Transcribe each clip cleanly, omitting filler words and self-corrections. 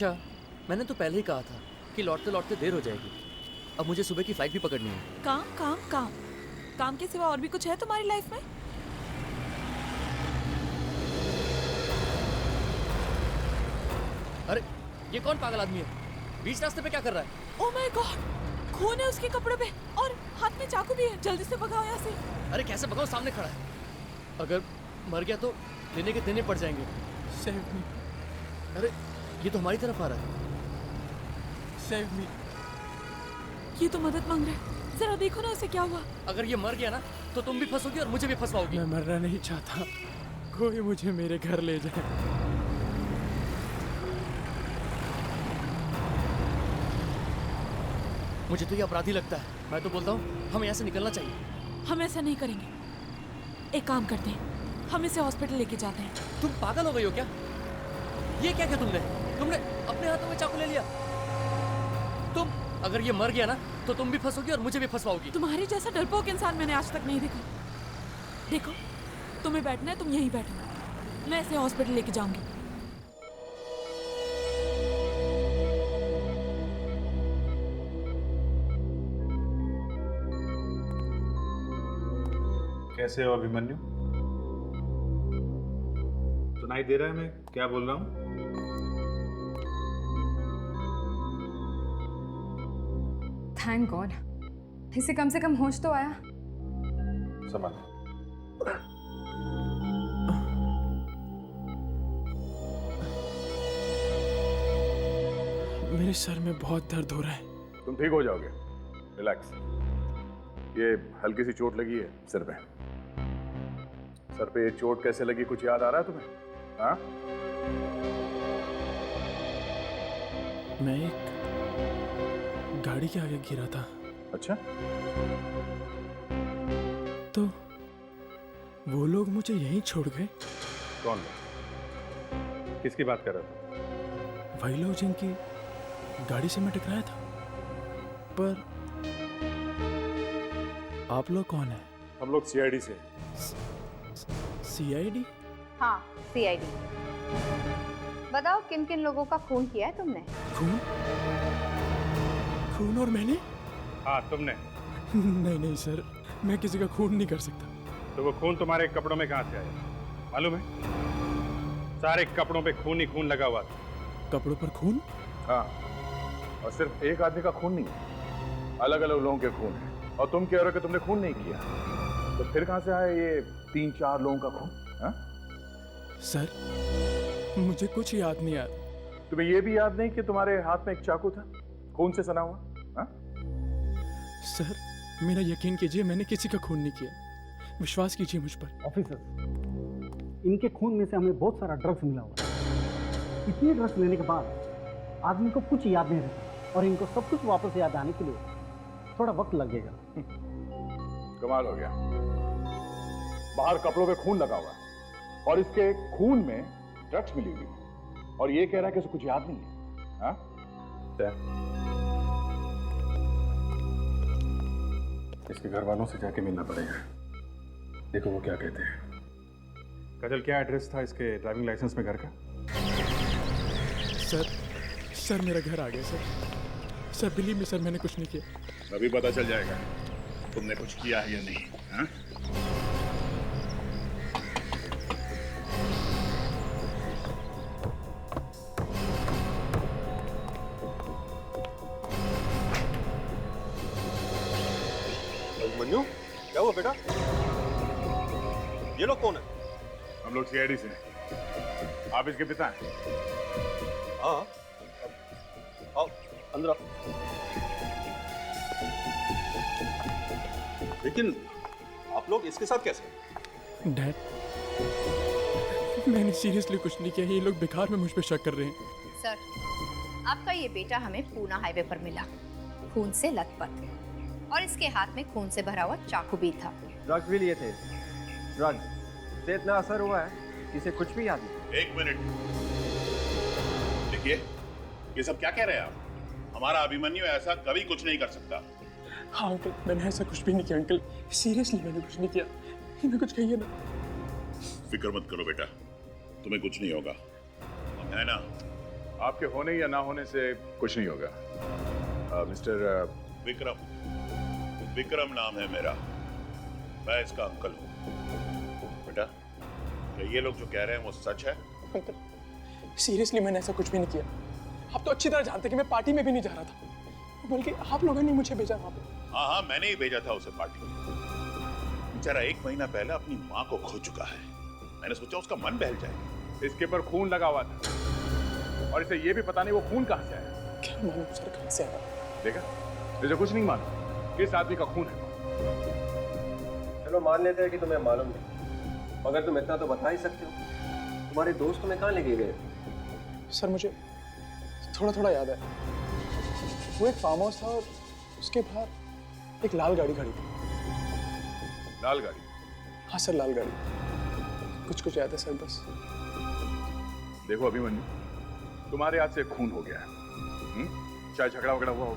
अच्छा, मैंने तो पहले ही कहा था कि लौटते लौटते देर हो जाएगी। अब मुझे सुबह की फ्लाइट भी पकड़नी है। काम काम काम काम के सिवा और भी कुछ है तुम्हारी लाइफ में? अरे ये कौन पागल आदमी है? बीच रास्ते पे क्या कर रहा है? ओह माय गॉड, खून है उसके कपड़े पे और हाथ में चाकू भी है। जल्दी से भगाओ यहाँ से। अरे कैसे भगाओ, सामने खड़ा है। अगर मर गया तो लेने के देने पड़ जाएंगे। Save me, अरे ये तो हमारी तरफ आ रहा है। save me. ये तो मदद मांग रहा है। जरा देखो ना उसे क्या हुआ। अगर ये मर गया ना तो तुम भी फंसोगी और मुझे भी फंसवाओगी। मैं मरना नहीं चाहता, कोई मुझे मेरे घर ले जाए। मुझे तो ये अपराधी लगता है। मैं तो बोलता हूँ हमें यहाँ से निकलना चाहिए। हम ऐसा नहीं करेंगे। एक काम करते हैं, हम इसे हॉस्पिटल लेके जाते हैं। तुम पागल हो गई हो क्या? ये क्या किया तुमने? तुमने अपने हाथों में चाकू ले लिया। तुम अगर ये मर गया ना तो तुम भी फंसोगी और मुझे भी फंसवाओगी। तुम्हारे जैसा डरपोक इंसान मैंने आज तक नहीं देखा। देखो, तुम्हें बैठना है, तुम यहीं बैठो। मैं इसे हॉस्पिटल लेके जाऊंगी। कैसे हो अभिमन्यु? सुनाई दे रहा है मैं क्या बोल रहा हूँ? थैंक गॉड, इसे कम से कम होश तो आया। समझ। मेरे सर में बहुत दर्द हो रहा है। तुम ठीक हो जाओगे, रिलैक्स। ये हल्की सी चोट लगी है सिर पे। सर पे ये चोट कैसे लगी कुछ याद आ रहा है तुम्हें? हाँ? मैं एक गाड़ी के आगे गिरा था। अच्छा, तो वो लोग मुझे यहीं छोड़ गए। कौन लोग? किसकी बात कर रहा था? वही लोग जिनकी गाड़ी से मैं टकराया था। पर आप लोग कौन है? हम लोग सीआईडी से। सीआईडी? हाँ, सीआईडी। बताओ किन किन लोगों का खून किया है तुमने? खून? खून और मैंने? हाँ तुमने। नहीं नहीं सर, मैं किसी का खून नहीं कर सकता। तो वो खून तुम्हारे कपड़ों में कहाँ से आया मालूम है? सारे कपड़ों पे खून ही खून लगा हुआ था। कपड़ों पर खून? हाँ, और सिर्फ एक आदमी का खून नहीं है, अलग अलग लोगों के खून है। और तुम कह रहे हो कि तुमने खून नहीं किया, तो फिर कहाँ से आया ये 3-4 लोगों का खून? हाँ? सर, मुझे कुछ याद नहीं आ रहा। तुम्हें ये भी याद नहीं कि तुम्हारे हाथ में एक चाकू था, खून से सना हुआ? हाँ? सर, मेरा यकीन कीजिए, मैंने किसी का खून नहीं किया। विश्वास कीजिए मुझ पर। ऑफिसर्स, इनके खून में से हमें बहुत सारा ड्रग्स मिला हुआ है। इतनी ड्रग्स लेने के बाद आदमी को कुछ याद नहीं रहता और इनको सब कुछ वापस याद आने के लिए थोड़ा वक्त लगेगा। कमाल हो गया। बाहर कपड़ों पे खून लगा हुआ है और इसके खून में ड्रग्स मिली हुई है और ये कह रहा है कि उसे कुछ याद नहीं है। हाँ? इसके घर वालों से जाके मिलना पड़ेगा। देखो वो क्या कहते हैं। काजल, क्या एड्रेस था इसके ड्राइविंग लाइसेंस में घर का? सर मेरा घर आ गया sir. Sir believe me sir, मैंने कुछ नहीं किया। अभी पता चल जाएगा तुमने कुछ किया है या नहीं। हाँ? मन्नू, क्या हुआ बेटा? ये लोग कौन है? हम लोग सीआईडी से हैं। आप इसके पिता हैं? हाँ, आओ अंदर आओ। लेकिन आप लोग इसके साथ कैसे? डैड, मैंने सीरियसली कुछ नहीं किया। ये लोग बेकार में मुझ पे शक कर रहे हैं। सर, आपका ये बेटा हमें पूना हाईवे पर मिला, खून से लथपथ, और इसके हाथ में खून से भरा हुआ चाकू भी था। ड्रग्स भी लिए थे। ड्रग्स से इतना असर हुआ है इसे कुछ भी याद नहीं। एक मिनट, देखिए ये सब क्या कह रहे हैं आप? हमारा अभिमन्यु ऐसा कभी कुछ नहीं कर सकता। हाँ अंकल, मैंने ऐसा कुछ भी नहीं किया अंकल। सीरियसली मैंने कुछ नहीं किया। इन्हें कुछ कहिए ना। फिक्र मत करो बेटा, तुम्हें कुछ नहीं होगा। मैं ना आपके होने या ना होने से कुछ नहीं होगा। मिस्टर विक्रम नाम है मेरा। मैं इसका अंकल हूँ। बेटा, क्या ये लोग जो कह रहे हैं वो सच है? अंकल सीरियसली मैंने ऐसा कुछ भी नहीं किया। आप तो अच्छी तरह जानते कि मैं पार्टी में भी नहीं जा रहा था, बल्कि आप लोगों ने मुझे भेजा वहां पे। हाँ, मैंने ही भेजा था उसे पार्टी में। बेचारा 1 महीना पहले अपनी माँ को खो चुका है। मैंने सोचा उसका मन बहल जाएगा। इसके पर खून लगा हुआ था और इसे ये भी पता नहीं वो खून कहां से आया। क्या मालूम सर कहां से आया। देखा, इसे कुछ नहीं मालूम किस आदमी का खून है। चलो मान लेते हैं कि तुम्हें मालूम नहीं, मगर तुम इतना तो बता ही सकते हो, तुम्हारे दोस्त तुम्हें कहाँ लेके गए? सर मुझे थोड़ा थोड़ा याद है। वो एक फार्म हाउस था और उसके बाहर एक लाल गाड़ी खड़ी थी। लाल गाड़ी? हाँ सर, लाल गाड़ी। कुछ याद है सर बस। देखो अभिमन्यु, तुम्हारे हाथ से खून हो गया है। चाहे झगड़ा वगड़ा हुआ हो,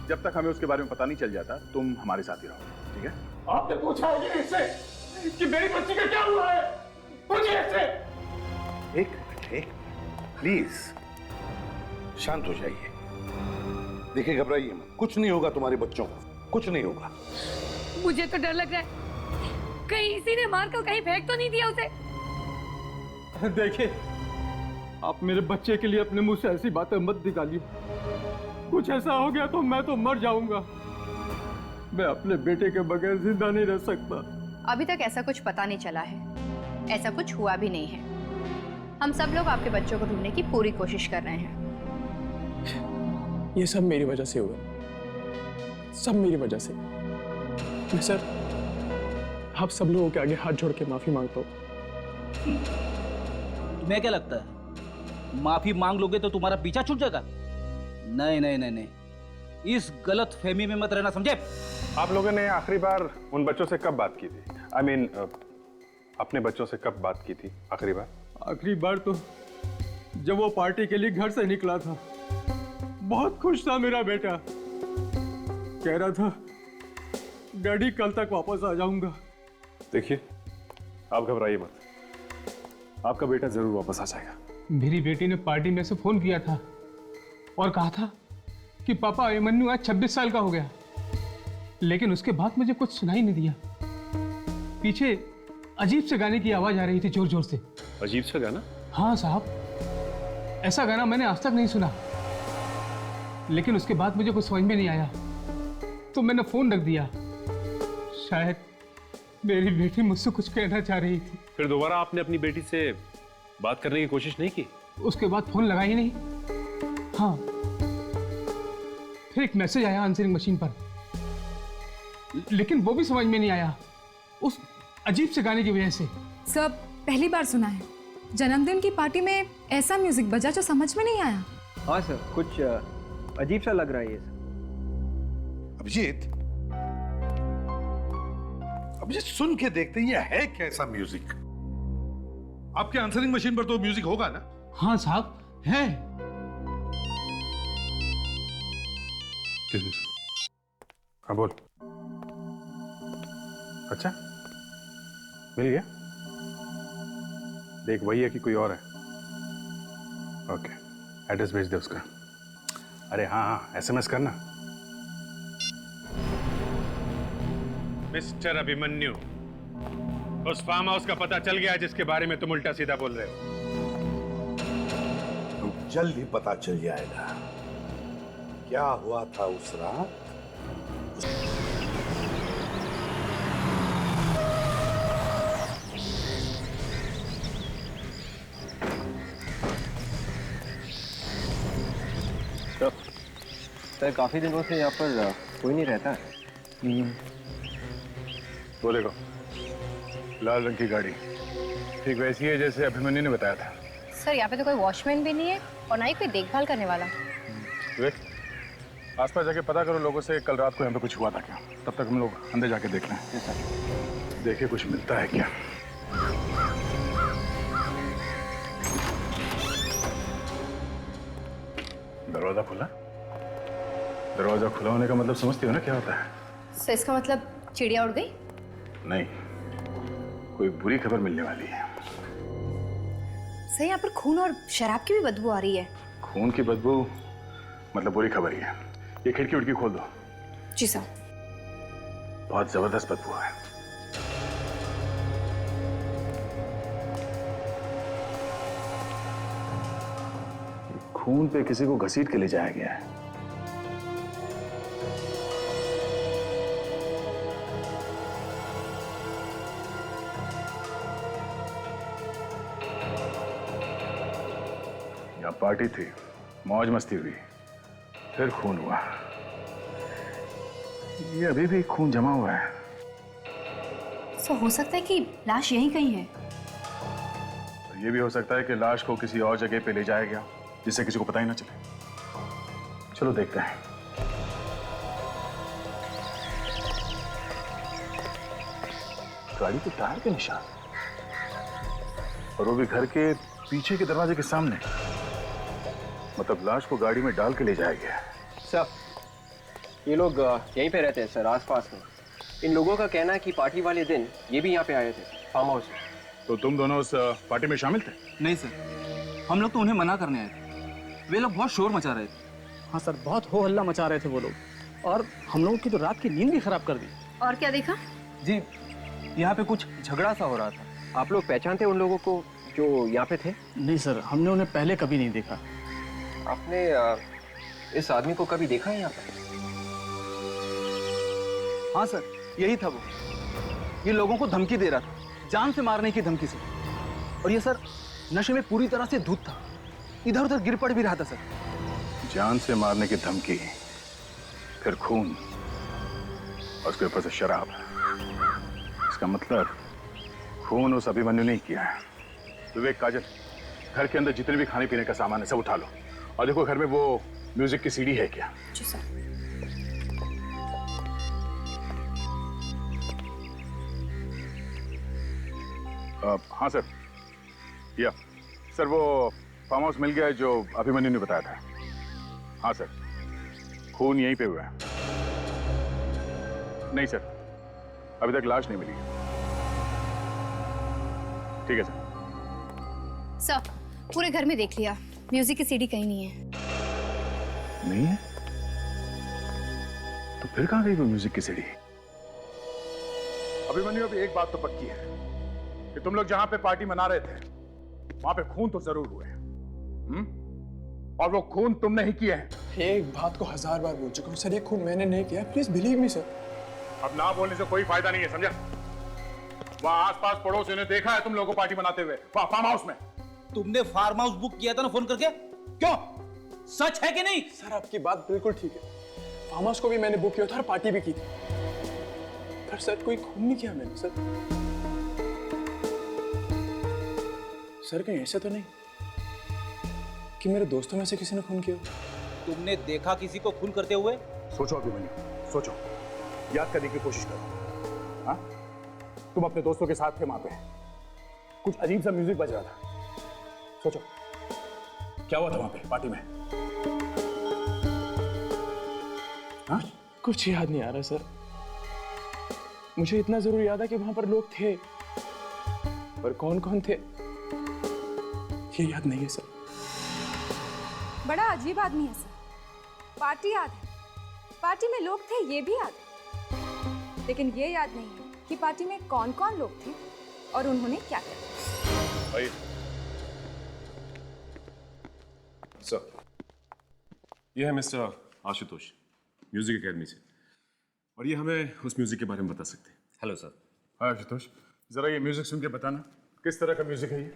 जब तक हमें उसके बारे में पता नहीं चल जाता तुम हमारे साथ ही रहो, ठीक है? आपने पूछा है कि इससे कि मेरी बच्ची का क्या हुआ है? पूछिए इससे। एक मिनट, प्लीज शांत हो जाइए। देखिए, घबराइए मत, कुछ नहीं होगा तुम्हारे बच्चों को, कुछ नहीं होगा। मुझे तो डर लग रहा है, कहीं इसी ने मार कर कहीं फेंक तो नहीं दिया उसे। देखिए, आप मेरे बच्चे के लिए अपने मुंह से ऐसी बातें मत निकालिए। कुछ ऐसा हो गया तो मैं तो मर जाऊंगा। मैं अपने बेटे के बगैर जिंदा नहीं रह सकता। अभी तक ऐसा कुछ पता नहीं चला है, ऐसा कुछ हुआ भी नहीं है। हम सब लोग आपके बच्चों को ढूंढने की पूरी कोशिश कर रहे हैं। ये सब मेरी वजह से हुआ, सब मेरी वजह से। मैं सर आप सब लोगों के आगे हाथ जोड़ के माफी मांगता हूँ। तुम्हें क्या लगता है माफी मांग लोगे तो तुम्हारा पीछा छूट जाएगा? नहीं नहीं नहीं नहीं, इस गलत फहमी में मत रहना, समझे? आप लोगों ने आखिरी बार उन बच्चों से कब बात की थी? I mean, अपने बच्चों से कब बात की थी आखिरी बार? आखिरी बार तो जब वो पार्टी के लिए घर से निकला था। बहुत खुश था मेरा बेटा, कह रहा था डैडी कल तक वापस आ जाऊंगा। देखिए, आप घबराइए मत, आपका बेटा जरूर वापस आ जाएगा। मेरी बेटी ने पार्टी में से फोन किया था और कहा था कि पापा अभिमन्यु आज 26 साल का हो गया, लेकिन उसके बाद मुझे कुछ सुनाई नहीं दिया। पीछे अजीब से गाने की आवाज आ रही थी, जोर जोर से। अजीब सा गाना? हाँ साहब, ऐसा गाना मैंने आज तक नहीं सुना। लेकिन उसके बाद मुझे कुछ समझ में नहीं आया तो मैंने फोन रख दिया। शायद मेरी बेटी मुझसे कुछ कहना चाह रही थी। फिर दोबारा आपने अपनी बेटी से बात करने की कोशिश नहीं की? उसके बाद फोन लगा ही नहीं। हाँ, फिर एक मैसेज आया आंसरिंग मशीन पर, लेकिन वो भी समझ में नहीं आया उस अजीब से गाने की वजह से। सब पहली बार सुना है, जन्मदिन की पार्टी में ऐसा म्यूजिक बजा जो समझ में नहीं आया। हाँ सर, कुछ अजीब सा लग रहा है ये। अभिजीत, अभिजीत सुन के देखते हैं ये है कैसा म्यूजिक। आपके आंसरिंग मशीन पर तो म्यूजिक होगा ना? हाँ साहब, है। हाँ बोल। अच्छा, मिल गया? देख वही है कि कोई और है? ओके, एड्रेस भेज दे उसका। अरे हाँ, एसएमएस करना। मिस्टर अभिमन्यु, उस फार्म हाउस का पता चल गया जिसके बारे में तुम उल्टा सीधा बोल रहे हो? तो जल्द ही पता चल जाएगा क्या हुआ था उस रात। सर, काफी दिनों से यहाँ पर कोई नहीं रहता है। वो देखो, लाल रंग की गाड़ी ठीक वैसी है जैसे अभिमन्यु ने बताया था। सर, यहाँ पे तो कोई वॉचमैन भी नहीं है और ना ही कोई देखभाल करने वाला। देख, आसपास जाके पता करो लोगों से कल रात को यहाँ पे कुछ हुआ था क्या। तब तक हम लोग अंदर जाके देख लें, देखे कुछ मिलता है क्या। दरवाजा खुला? दरवाजा खुला होने का मतलब समझती हो ना क्या होता है? सर, इसका मतलब चिड़िया उड़ गई? नहीं, कोई बुरी खबर मिलने वाली है। सर, यहाँ पर खून और शराब की भी बदबू आ रही है। खून की बदबू मतलब बुरी खबर ही है। ये खिड़की उड़की खोल दो। जी सर। बहुत जबरदस्त बदबू है। खून पे किसी को घसीट के ले जाया गया है। यहाँ पार्टी थी, मौज मस्ती हुई, फिर खून हुआ। ये अभी भी खून जमा हुआ है। तो हो सकता है कि लाश यहीं कहीं है। ये भी हो सकता है कि लाश को किसी और जगह पे ले जाया गया जिससे किसी को पता ही ना चले। चलो देखते हैं। गाड़ी के टायर के निशान, और वो भी घर के पीछे के दरवाजे के सामने। मतलब लाश को गाड़ी में डाल के ले जाया गया। सर, ये लोग यहीं पे रहते हैं सर, आसपास में। इन लोगों का कहना है कि पार्टी वाले दिन ये भी यहाँ पे आए थे, फार्म हाउस में। तो तुम दोनों उस पार्टी में शामिल थे? नहीं सर, हम लोग तो उन्हें मना करने आए थे। वे लोग बहुत शोर मचा रहे थे। हाँ सर, बहुत हो हल्ला मचा रहे थे वो लोग, और हम लोगों की तो रात की नींद भी खराब कर दी। और क्या देखा? जी, यहाँ पे कुछ झगड़ा सा हो रहा था। आप लोग पहचानते उन लोगों को जो यहाँ पे थे? नहीं सर, हमने उन्हें पहले कभी नहीं देखा। आपने इस आदमी को कभी देखा है यहाँ पे? हाँ सर, यही था वो। ये लोगों को धमकी दे रहा था, जान से मारने की धमकी से। और ये सर नशे में पूरी तरह से धुत था, इधर उधर गिर पड़ भी रहा था सर। जान से मारने की धमकी, फिर खून, और उसके ऊपर से शराब। इसका मतलब खून उस अभिमन्यु ने किया है। विवेक, काजल, घर के अंदर जितने भी खाने पीने का सामान है सब उठा लो, और देखो घर में वो म्यूजिक की सीडी है क्या। जी सर। हाँ सर, या सर वो फार्म हाउस मिल गया है जो अभिमन्यु ने बताया था। हाँ सर, खून यहीं पे हुआ है। नहीं सर, अभी तक लाश नहीं मिली। ठीक है सर। सर, पूरे घर में देख लिया, म्यूजिक की सीडी कहीं नहीं है। नहीं है? तो फिर कहाँ गई वो म्यूजिक की सीडी? अभिमन्यु, अभी एक बात तो पक्की है कि तुम लोग जहां पे पार्टी मना रहे थे वहां पे खून तो जरूर हुए हैं। और वो खून तुमने ही किए हैं। एक बात को 1000 बार बोल चुका हूँ सर, ये खून मैंने नहीं किया। Please believe me sir. अब ना बोलने से कोई फायदा नहीं है, समझा? वहां आसपास पड़ोसियों ने देखा है तुम लोगों को पार्टी मनाते हुए, वहां फार्म हाउस में। तुमने फार्म हाउस बुक किया था ना फोन करके? क्यों? सच है कि नहीं? सर आपकी बात बिल्कुल ठीक है, फार्म हाउस को भी मैंने बुक किया था और पार्टी भी की थी, पर सर कोई खून नहीं किया मैंने। सर कहीं ऐसा तो नहीं कि मेरे दोस्तों में से किसी ने खून किया? तुमने देखा किसी को खून करते हुए? सोचो अभिमन्यु, सोचो, याद करने की कोशिश करो। हाँ, तुम अपने दोस्तों के साथ थे वहां पे, कुछ अजीब सा म्यूजिक बज रहा था। सोचो क्या हुआ था वहां पे पार्टी में? हाँ, कुछ याद नहीं आ रहा सर। मुझे इतना जरूर याद है कि वहां पर लोग थे, पर कौन कौन थे ये याद नहीं है सर। बड़ा अजीब आदमी है सर। पार्टी याद है, पार्टी में लोग थे ये भी याद है, लेकिन ये याद नहीं है कि पार्टी में कौन कौन लोग थे और उन्होंने क्या किया। सर, ये है मिस्टर आशुतोष, म्यूजिक एकेडमी से, और ये हमें उस म्यूजिक के बारे में बता सकते हैं। Hello sir. हाँ आशुतोष, जरा ये म्यूजिक सुन के बताना किस तरह का म्यूजिक है ये?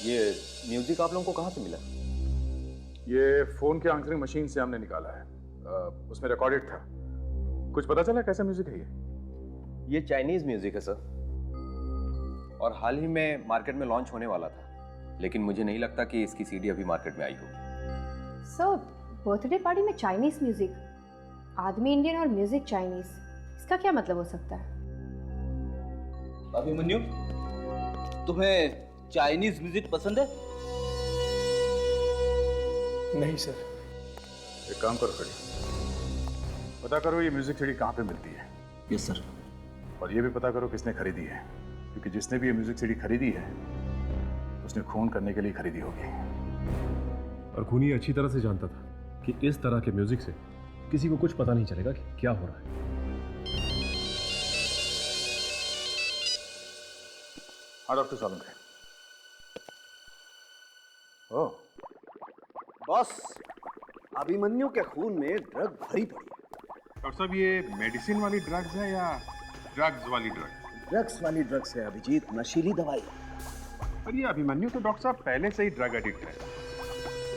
ये म्यूजिक आप लोगों को कहाँ से मिला? ये फोन के आंसरिंग मशीन से हमने निकाला है, उसमें रिकॉर्डेड था। कुछ पता चला कैसा म्यूजिक है ये? ये चाइनीज म्यूजिक है सर, और हाल ही में मार्केट में लॉन्च होने वाला था। लेकिन मुझे नहीं लगता कि इसकी सीडी अभी मार्केट में आई होगी। सर, बर्थडे पार्टी में चाइनीज म्यूजिक, आदमी इंडियन और म्यूजिक चाइनीज, इसका क्या मतलब हो सकता है? अभिमन्यु, तुम्हें चाइनीज म्यूजिक पसंद है? नहीं सर। एक काम करो खड़ी, पता करो ये म्यूजिक सीडी कहाँ पे मिलती है। Yes sir. और ये भी पता करो किसने खरीदी है, क्योंकि जिसने भी ये म्यूजिक सीडी खरीदी है उसने खून करने के लिए खरीदी होगी। और खूनी अच्छी तरह से जानता था कि इस तरह के म्यूजिक से किसी को कुछ पता नहीं चलेगा कि क्या हो रहा है। हाँ डॉक्टर सालुंखे। ओह बॉस, अभिमन्यु के खून में ड्रग भरी पड़ी है। डॉक्टर साहब, ये मेडिसिन वाली ड्रग्स है या ड्रग्स वाली ड्रग? ड्रग्स वाली ड्रग्स है अभिजीत, नशीली दवाई। पर ये अभिमन्यु तो डॉक्टर साहब पहले से ही ड्रग एडिक्ट है।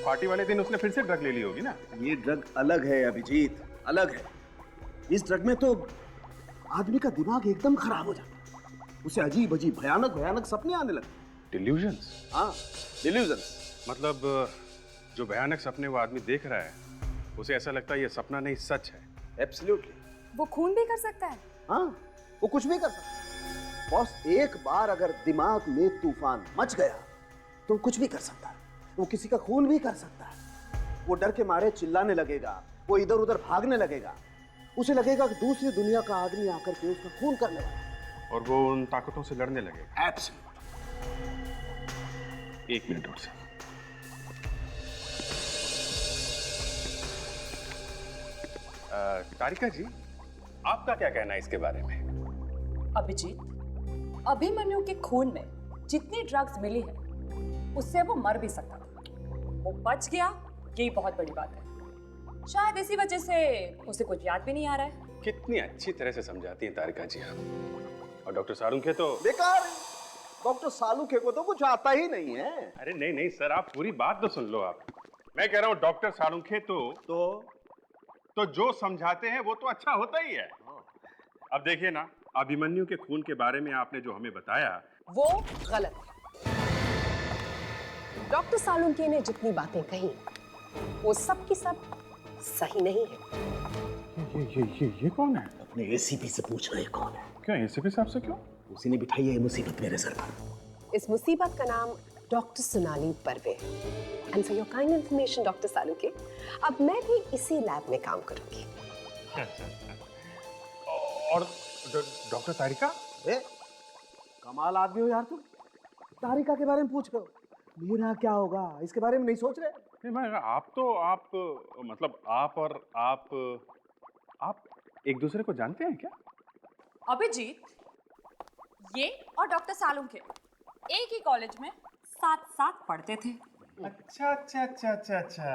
पार्टी वाले दिन उसने फिर से ड्रग ले ली होगी ना? ये ड्रग अलग है अभिजीत, अलग है। इस ड्रग में तो आदमी का दिमाग एकदम खराब हो जाता है, उसे अजीब अजीब भयानक भयानक सपने आने लगते। डिल्यूजन्स? हाँ, डिल्यूजन्स। मतलब जो भयानक सपने वो आदमी देख रहा है उसे ऐसा लगता है ये सपना नहीं सच है। एब्सोल्युटली। वो खून भी कर सकता है? हाँ, वो कुछ भी कर सकता है। बॉस, एक बार अगर दिमाग में तूफान मच गया तो कुछ भी कर सकता है। वो किसी का खून भी कर सकता है। वो डर के मारे चिल्लाने लगेगा, वो इधर उधर भागने लगेगा, उसे लगेगा कि दूसरी दुनिया का आदमी आकर के उसका खून करने वाला है। और वो उन ताकतों से लड़ने लगेगा। एब्सोल्युटली। एक मिनट और से। तारिका जी, आपका क्या कहना है इसके बारे में? अभिजीत, अभिमन्यु के खून में जितनी ड्रग्स मिली है उससे वो मर भी सकता था। वो बच गया, यही बहुत बड़ी बात है। शायद इसी वजह से उसे कुछ याद भी नहीं आ रहा है। कितनी अच्छी तरह से समझाती हैं तारिका जी आप। और डॉक्टर सालुंखे तो बेकार। डॉक्टर सालुंखे को तो कुछ आता ही नहीं है। अरे नहीं नहीं सर, आप पूरी बात तो सुन लो। आप, मैं कह रहा हूँ डॉक्टर सालुंखे तो जो समझाते हैं वो तो अच्छा होता ही है। अब देखिए ना, अभिमन्यु के खून के बारे में आपने जो हमें बताया वो गलत है। डॉक्टर सालुंखे ने जितनी बातें कही वो सब की सब सही नहीं है। ये कौन है? अपने एसीपी से पूछ रहे कौन है। क्या एसीपी साहब से? क्यों? उसी ने बिठाई है ये मुसीबत मेरे सर पर। इस मुसीबत का नाम doctor Sonali Parve. And for your kind information doctor Salunkhe, अब मैं भी इसी लैब में काम करूंगी। और डॉक्टर तारिका? कमाल आदमी हो यार तुम। तारिका के बारे में पूछ रहे हो, मेरा क्या होगा इसके बारे में नहीं सोच रहे? नहीं, मैं आप मतलब आप और आप एक दूसरे को जानते हैं क्या? अभिजीत, ये और डॉक्टर सालुंखे एक ही कॉलेज में साथ साथ पढ़ते थे। अच्छा अच्छा अच्छा अच्छा अच्छा,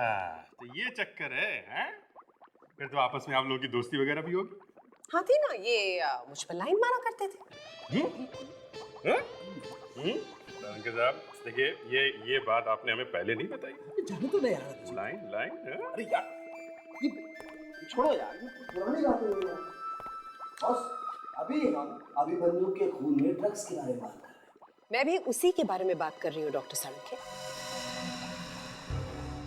तो ये चक्कर है, हैं? फिर तो आपस में आप लोगों की दोस्ती वगैरह भी होगी। हाँ थी ना, ये मुझ पर लाइन मारा करते थे। सालुंखे साहब देखिए, ये बात आपने हमें पहले नहीं बताई। जाने तो नहीं यार। लाइन अरे यार, ये छोड़ो यार, ये पुरानी बातें हो यार। बस अभी हम अभिमन्यु के खून में ड्रग्स के बारे में बात कर रहे हैं। मैं भी उसी के बारे में बात कर रही हूँ डॉक्टर सालुंखे।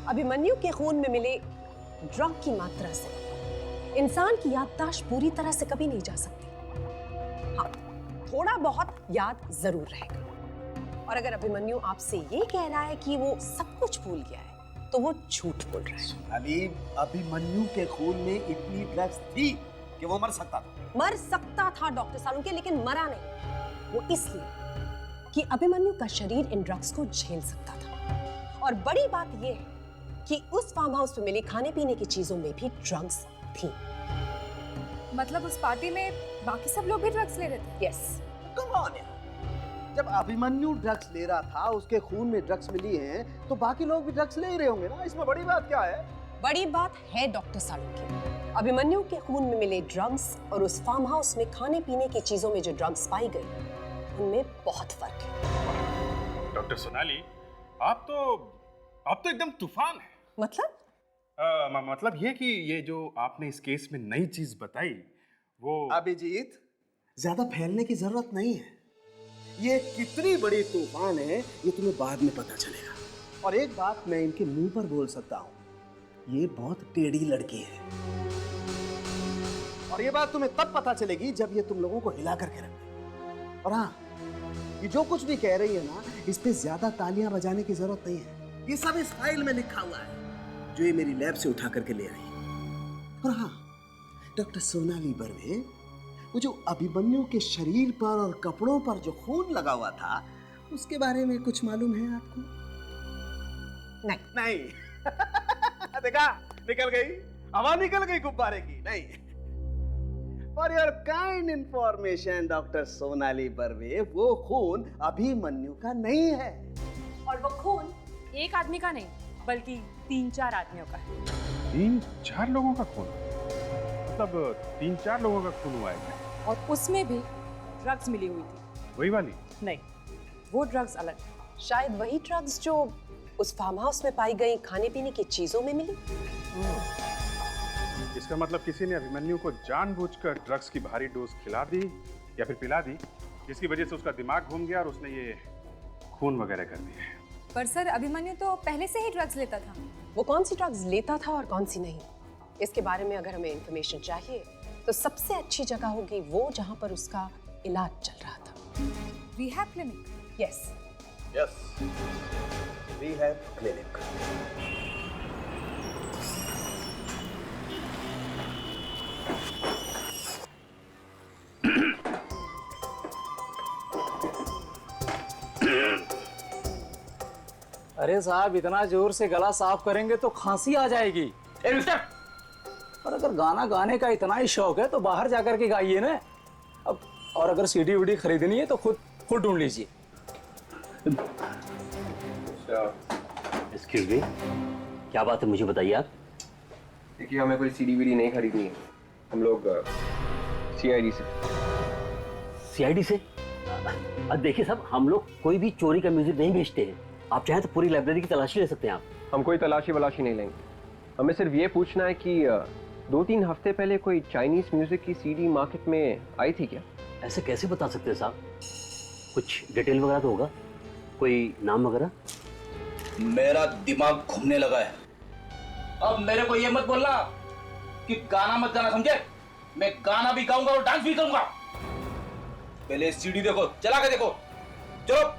अभिमन्यु के खून में मिले ड्रग की मात्रा से इंसान की याददाश्त पूरी तरह से कभी नहीं जा सकती। हाँ, थोड़ा बहुत याद जरूर रहेगा। और अगर अभिमन्यु आपसे ये कह रहा है कि वो सब कुछ भूल गया है तो वो झूठ बोल रहा है। अली, अभिमन्यु के खून में इतनी ड्रग्स थी कि वो मर सकता था। मर सकता था डॉक्टर सालुंखे, लेकिन मरा नहीं। वो इसलिए कि अभिमन्यु का शरीर इन ड्रग्स को झेल सकता था। और बड़ी बात यह है कि उस फार्म हाउस में मिले खाने पीने की चीजों में भी ड्रग्स थी। मतलब उस पार्टी में बाकी सब लोग भी ड्रग्स ले रहे थे? यस। कम ऑन यार, जब अभिमन्यु ड्रग्स ले रहा था, उसके खून में ड्रग्स मिली हैं, तो बाकी लोग भी ड्रग्स ले ही रहे होंगे ना। इसमें बड़ी बात क्या है? बड़ी बात है डॉक्टर सालुंखे, अभिमन्यु के खून में मिले ड्रग्स और उस फार्म हाउस में खाने पीने की चीजों में जो ड्रग्स पाई गई, उनमें बहुत फर्क है। डॉक्टर सोनाली, आप तो एकदम तूफान है। मतलब? मतलब ये कि ये जो आपने इस केस में नई चीज बताई वो। अभिजीत, ज्यादा फैलने की जरूरत नहीं है। ये कितनी बड़ी तूफान है ये तुम्हें बाद में पता चलेगा। और एक बात मैं इनके मुंह पर बोल सकता हूँ, ये बहुत टेढ़ी लड़की है। और ये बात तुम्हें तब पता चलेगी जब ये तुम लोगों को हिला करके रखे। और हाँ, ये जो कुछ भी कह रही है ना, इस पे ज्यादा तालियां बजाने की जरूरत नहीं है। ये सब इस फाइल में लिखा हुआ है जो ये मेरी लैब से उठा करके ले आई है। और हाँ, डॉक्टर सोनाली बर्वे, वो जो अभिमन्यु के शरीर पर और कपड़ों पर जो खून लगा हुआ था, उसके बारे में कुछ मालूम है आपको? नहीं। देखा, निकल गई, हवा निकल गई गुब्बारे की। नहीं। For your kind information doctor Sonali Barve, वो खून अभिमन्यु का नहीं है। और वो खून एक आदमी का नहीं, बल्कि 3-4 आदमियों का है। 3-4 लोगों का खून? मतलब 3-4 लोगों का खून हुआ है? और उसमें भी ड्रग्स मिली हुई थी। वही वाली? नहीं, वो ड्रग्स अलग है। शायद वही ड्रग्स जो उस फार्म हाउस में पाई गई खाने पीने की चीजों में मिली। इसका मतलब किसी ने अभिमन्यु को जानबूझकर ड्रग्स की भारी डोज खिला दी या फिर पिला दी, जिसकी वजह से उसका दिमाग घूम गया और उसने ये खून वगैरह कर दिया। पर सर, अभिमन्यु तो पहले से ही ड्रग्स लेता था। वो कौन सी ड्रग्स लेता था और कौन सी नहीं, इसके बारे में अगर हमें इंफॉर्मेशन चाहिए तो सबसे अच्छी जगह होगी वो जहां पर उसका इलाज चल रहा था। Rehab clinic. Yes rehab clinic. अरे साहब, इतना जोर से गला साफ करेंगे तो खांसी आ जाएगी। ए मिस्टर, और अगर गाना गाने का इतना ही शौक है तो बाहर जाकर के गाइए ना। अब और अगर सीडी वीडी खरीदनी है तो खुद ढूंढ लीजिए। एक्सक्यूज मी, क्या बात है, मुझे बताइए आप। देखिए, हमें कोई सीडी वीडी नहीं खरीदनी है, हम लोग सीआईडी से। सीआईडी से? अब देखिए साहब, हम लोग कोई भी चोरी का म्यूजिक नहीं बेचते हैं। आप चाहें तो पूरी लाइब्रेरी की तलाशी ले सकते हैं आप। हम कोई तलाशी वलाशी नहीं लेंगे, हमें सिर्फ ये पूछना है कि 2-3 हफ्ते पहले कोई चाइनीज म्यूजिक की सीडी मार्केट में आई थी क्या? ऐसे कैसे बता सकते हैं साहब, कुछ डिटेल वगैरह तो होगा, कोई नाम वगैरह? मेरा दिमाग घूमने लगा है। अब मेरे को ये मत बोलना कि गाना मत गाना, समझे? मैं गाना भी गाऊंगा और डांस भी करूंगा। पहले सीडी देखो, चला के देखो, चलो।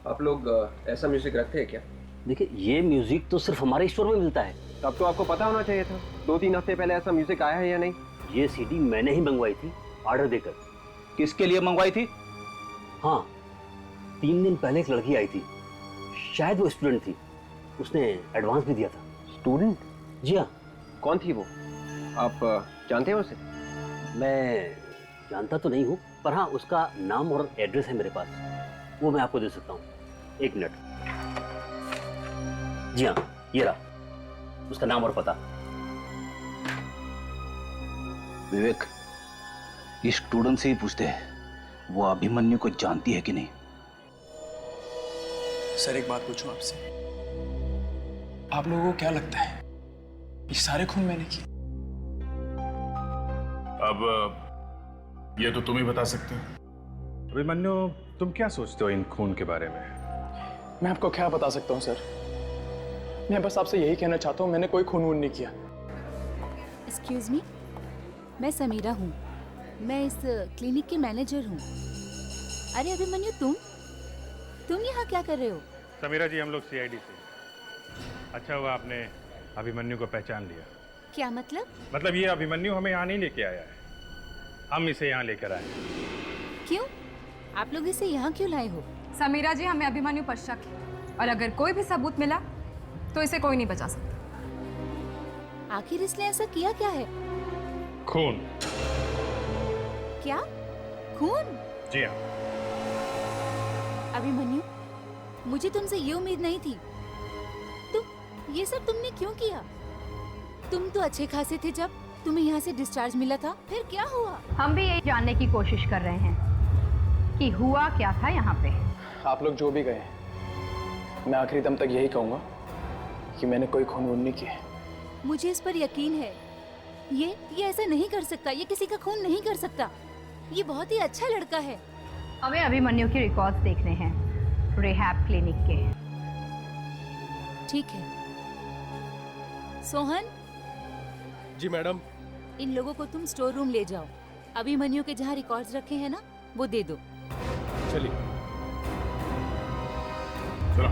आप लोग ऐसा म्यूजिक रखते हैं क्या? देखिए, ये म्यूजिक तो सिर्फ हमारे स्टोर में मिलता है। तब तो आपको पता होना चाहिए था, 2-3 हफ्ते पहले ऐसा म्यूजिक आया है या नहीं? ये सीडी मैंने ही मंगवाई थी ऑर्डर देकर। किसके लिए मंगवाई थी? हाँ, 3 दिन पहले एक लड़की आई थी, शायद वो स्टूडेंट थी, उसने एडवांस भी दिया था। स्टूडेंट? जी हाँ। कौन थी वो? आप जानते हैं उसे? मैं जानता तो नहीं हूँ, पर हाँ, उसका नाम और एड्रेस है मेरे पास, वो मैं आपको दे सकता हूँ। 1 मिनट। जी हाँ, ये रहा उसका नाम और पता। विवेक, इस स्टूडेंट से ही पूछते हैं वो अभिमन्यु को जानती है कि नहीं। सर, एक बात पूछूं आपसे, आप लोगों को क्या लगता है ये सारे खून मैंने किए? अब ये तो तुम ही बता सकते हो। अभिमन्यु, तुम क्या सोचते हो इन खून के बारे में? मैं आपको क्या बता सकता हूँ सर, मैं बस आपसे यही कहना चाहता हूँ, मैंने कोई खून वून नहीं किया। एक्सक्यूज मी, मैं समीरा हूँ, मैं इस क्लिनिक की मैनेजर हूँ। अरे अभिमन्यु, तुम यहाँ क्या कर रहे हो? समीरा जी, हम लोग सीआईडी से। अच्छा हुआ आपने अभिमन्यु को पहचान लिया। क्या मतलब? मतलब ये अभिमन्यु हमें यहाँ नहीं लेके आया है, हम इसे यहाँ लेकर आए। क्यों? आप लोग इसे यहाँ क्यों लाए हो? समीरा जी, हमें अभिमन्यु पर शक है, और अगर कोई भी सबूत मिला तो इसे कोई नहीं बचा सकता। आखिर इसने ऐसा किया क्या है? खून। क्या? खून? जी हाँ। अभिमन्यु, मुझे तुमसे ये उम्मीद नहीं थी। ये सब तुमने क्यों किया? तुम तो अच्छे खासे थे जब तुम्हें यहाँ से डिस्चार्ज मिला था, फिर क्या हुआ? हम भी यही जानने की कोशिश कर रहे हैं कि हुआ क्या था यहाँ पे। आप लोग जो भी गए, मैं आखिरी दम तक यही कहूंगा कि मैंने कोई खून वून नहीं किया। मुझे इस पर यकीन है। ये ऐसा नहीं कर सकता, ये किसी का खून नहीं कर सकता। ये बहुत ही अच्छा लड़का है। हमें अभिमन्यु के रिकॉर्ड्स देखने हैं रिहैब क्लिनिक के। ठीक है। सोहन। जी मैडम। इन लोगों को तुम स्टोर रूम ले जाओ। अभिमन्यु के जहाँ रिकॉर्ड्स रखे हैं ना, वो दे दो। चलिए। चलो।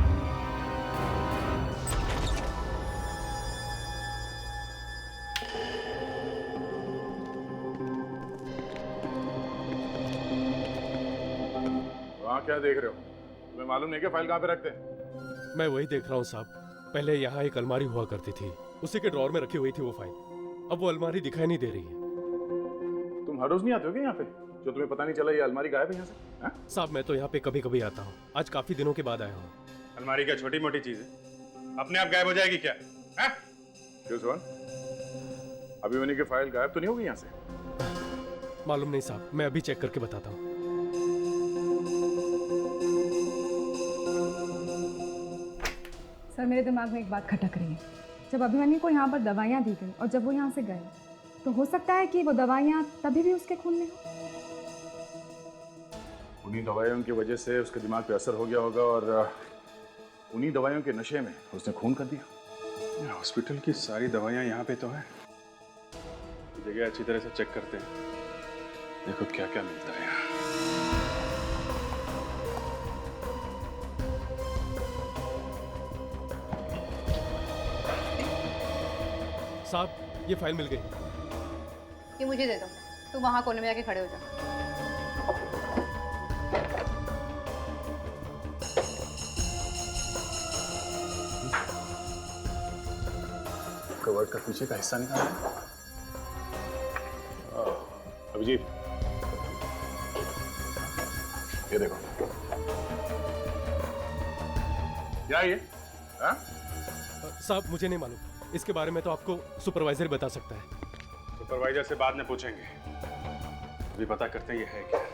वहाँ क्या देख रहे हो? तुम्हें मालूम नहीं क्या फाइल कहाँ पे रखते हैं? मैं वही देख रहा हूँ साहब। पहले यहाँ एक अलमारी हुआ करती थी, उसी के ड्रॉर में रखी हुई थी वो फाइल। अब वो अलमारी दिखाई नहीं दे रही है। तुम हर रोज नहीं आते हो क्या यहाँ पे, जो तुम्हें पता नहीं चला ये अलमारी गायब है यहाँ से? हा? साहब मैं तो यहाँ पे कभी कभी आता हूँ, आज काफी दिनों के बाद आया हूँ। अलमारी क्या छोटी मोटी चीज है, अपने आप गायब हो जाएगी क्या? क्यों सोहन, अभिमन्यु की फाइल गायब तो नहीं होगी यहाँ से? मालूम नहीं साहब, मैं अभी चेक करके बताता हूँ। सर मेरे दिमाग में एक बात खटक रही है। जब अभिमन्यु को यहाँ पर दवाइयाँ दी गई और जब वो यहाँ से गए, तो हो सकता है कि वो दवाइयाँ तभी भी उसके खून में हो। उन्हीं दवाइयों की वजह से उसके दिमाग पे असर हो गया होगा और उन्हीं दवाइयों के नशे में उसने खून कर दिया। हॉस्पिटल की सारी दवाइयाँ यहाँ पे तो है, जगह अच्छी तरह से चेक करते हैं, देखो क्या क्या मिलता है यहाँ। साहब ये फाइल मिल गई। ये मुझे दे दो, तुम वहां कोने में जाके खड़े हो जाओ। कवर का पीछे का हिस्सा निकाला। अभिजीत ये देखो, क्या ये? साहब मुझे नहीं मालूम, इसके बारे में तो आपको सुपरवाइजर बता सकता है। सुपरवाइजर से बाद में पूछेंगे, अभी पता करते हैं ये है क्या।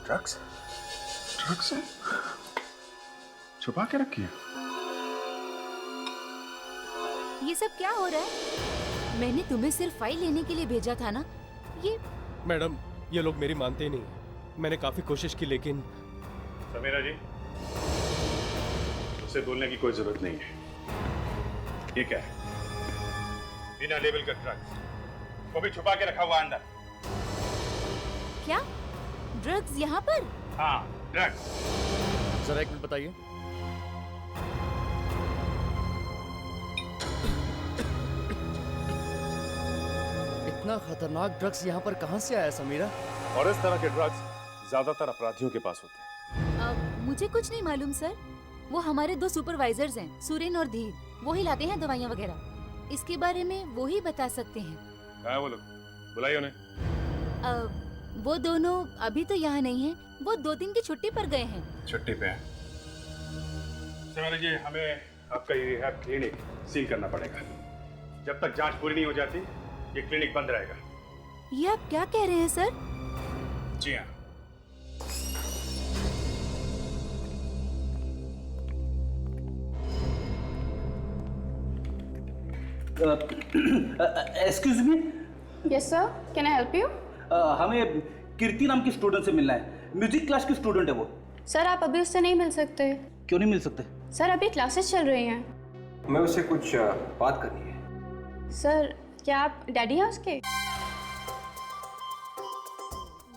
ड्रग्स? ड्रग्स छुपा के रखी है। ये सब क्या हो रहा है? मैंने तुम्हें सिर्फ फाइल लेने के लिए भेजा था ना। ये मैडम ये लोग मेरी मानते ही नहीं है। मैंने काफी कोशिश की लेकिन। समीरा जी, उसे बोलने की कोई जरूरत नहीं है। ये क्या है? बिना लेबल का ड्रग्स, वो भी छुपा के रखा हुआ अंदर। क्या ड्रग्स यहाँ पर? हाँ ड्रग्स। जरा एक मिनट बताइए। इतना खतरनाक ड्रग्स यहाँ पर कहाँ से आया समीरा? और इस तरह के ड्रग्स ज्यादातर अपराधियों के पास होते हैं। मुझे कुछ नहीं मालूम सर। वो हमारे दो सुपरवाइजर्स हैं, सुरेन और धीर। वो ही लाते हैं दवाइयाँ वगैरह। इसके बारे में वो ही बता सकते हैं। क्या है वो लोग? बुलाइए उन्हें। वो दोनों अभी तो यहाँ नहीं हैं। वो 2 दिन की छुट्टी पर गए हैं। छुट्टी पे हैं। समीरा जी, हमें आपका ये रिहैब क्लिनिक सील करना पड़ेगा। जब तक जांच पूरी नहीं हो जाती ये क्लिनिक बंद रहेगा। ये आप क्या कह रहे हैं सर? जी हाँ। Excuse me. Yes sir, can I help you? हमें कीर्ति नाम की स्टूडेंट से मिलना है। म्यूजिक क्लास की स्टूडेंट है वो। सर आप अभी उससे नहीं मिल सकते। क्यों नहीं मिल सकते? सर अभी क्लासेस चल रही हैं। मैं उससे कुछ बात करनी है। सर क्या आप डैडी हैं उसके?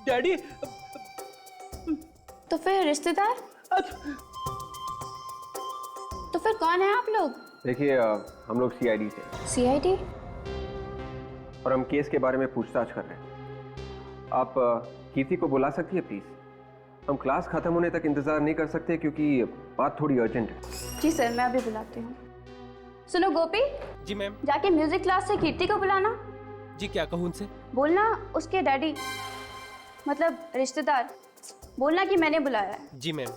डैडी। तो फिर रिश्तेदार? तो फिर कौन है आप लोग? देखिए हम लोग सीआईडी से। सीआईडी? और हम केस के बारे में पूछताछ कर रहे हैं। आप कीर्ति को बुला सकती है प्लीज? हम क्लास खत्म होने तक इंतजार नहीं कर सकते क्योंकि बात थोड़ी अर्जेंट है। जी सर, मैं अभी बुलाती हूँ। सुनो गोपी। जी मैम। जाके म्यूजिक क्लास से कीर्ति को बुलाना। जी क्या कहूँ उनसे? बोलना उसके डैडी मतलब रिश्तेदार, बोलना कि मैंने बुलाया है। जी मैम।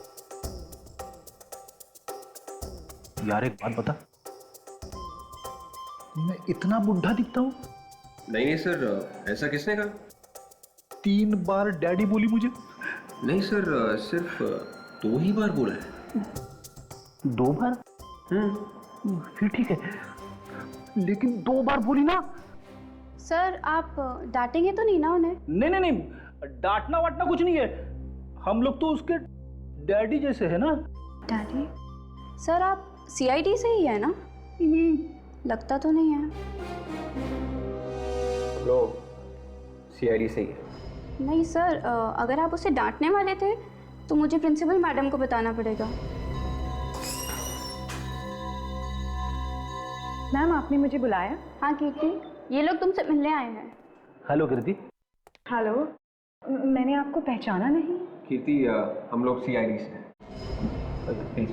यार एक बात बता, मैं इतना बुढ़ा दिखता हूँ? नहीं सर, ऐसा किसने कहा? 3 बार डैडी बोली मुझे। नहीं सर, सिर्फ 2 ही बार बोला है। 2 बार? फिर ठीक है, लेकिन 2 बार बोली ना। सर आप डांटेंगे तो नहीं ना उन्हें? नहीं नहीं नहीं, डांटना वाटना कुछ नहीं है। हम लोग तो उसके डैडी जैसे है ना। डैडी? सर आप सीआईडी से ही है ना? लगता तो नहीं है। लोग सीआईडी से ही है। नहीं सर, अगर आप उसे डांटने वाले थे तो मुझे प्रिंसिपल मैडम को बताना पड़ेगा। मैम आपने मुझे बुलाया? हाँ कीर्ति, ये लोग तुमसे मिलने आए हैं। हेलो कीर्ति। हेलो, मैंने आपको पहचाना नहीं। कीर्ति हम लोग सीआईडी से हैं। प्लीज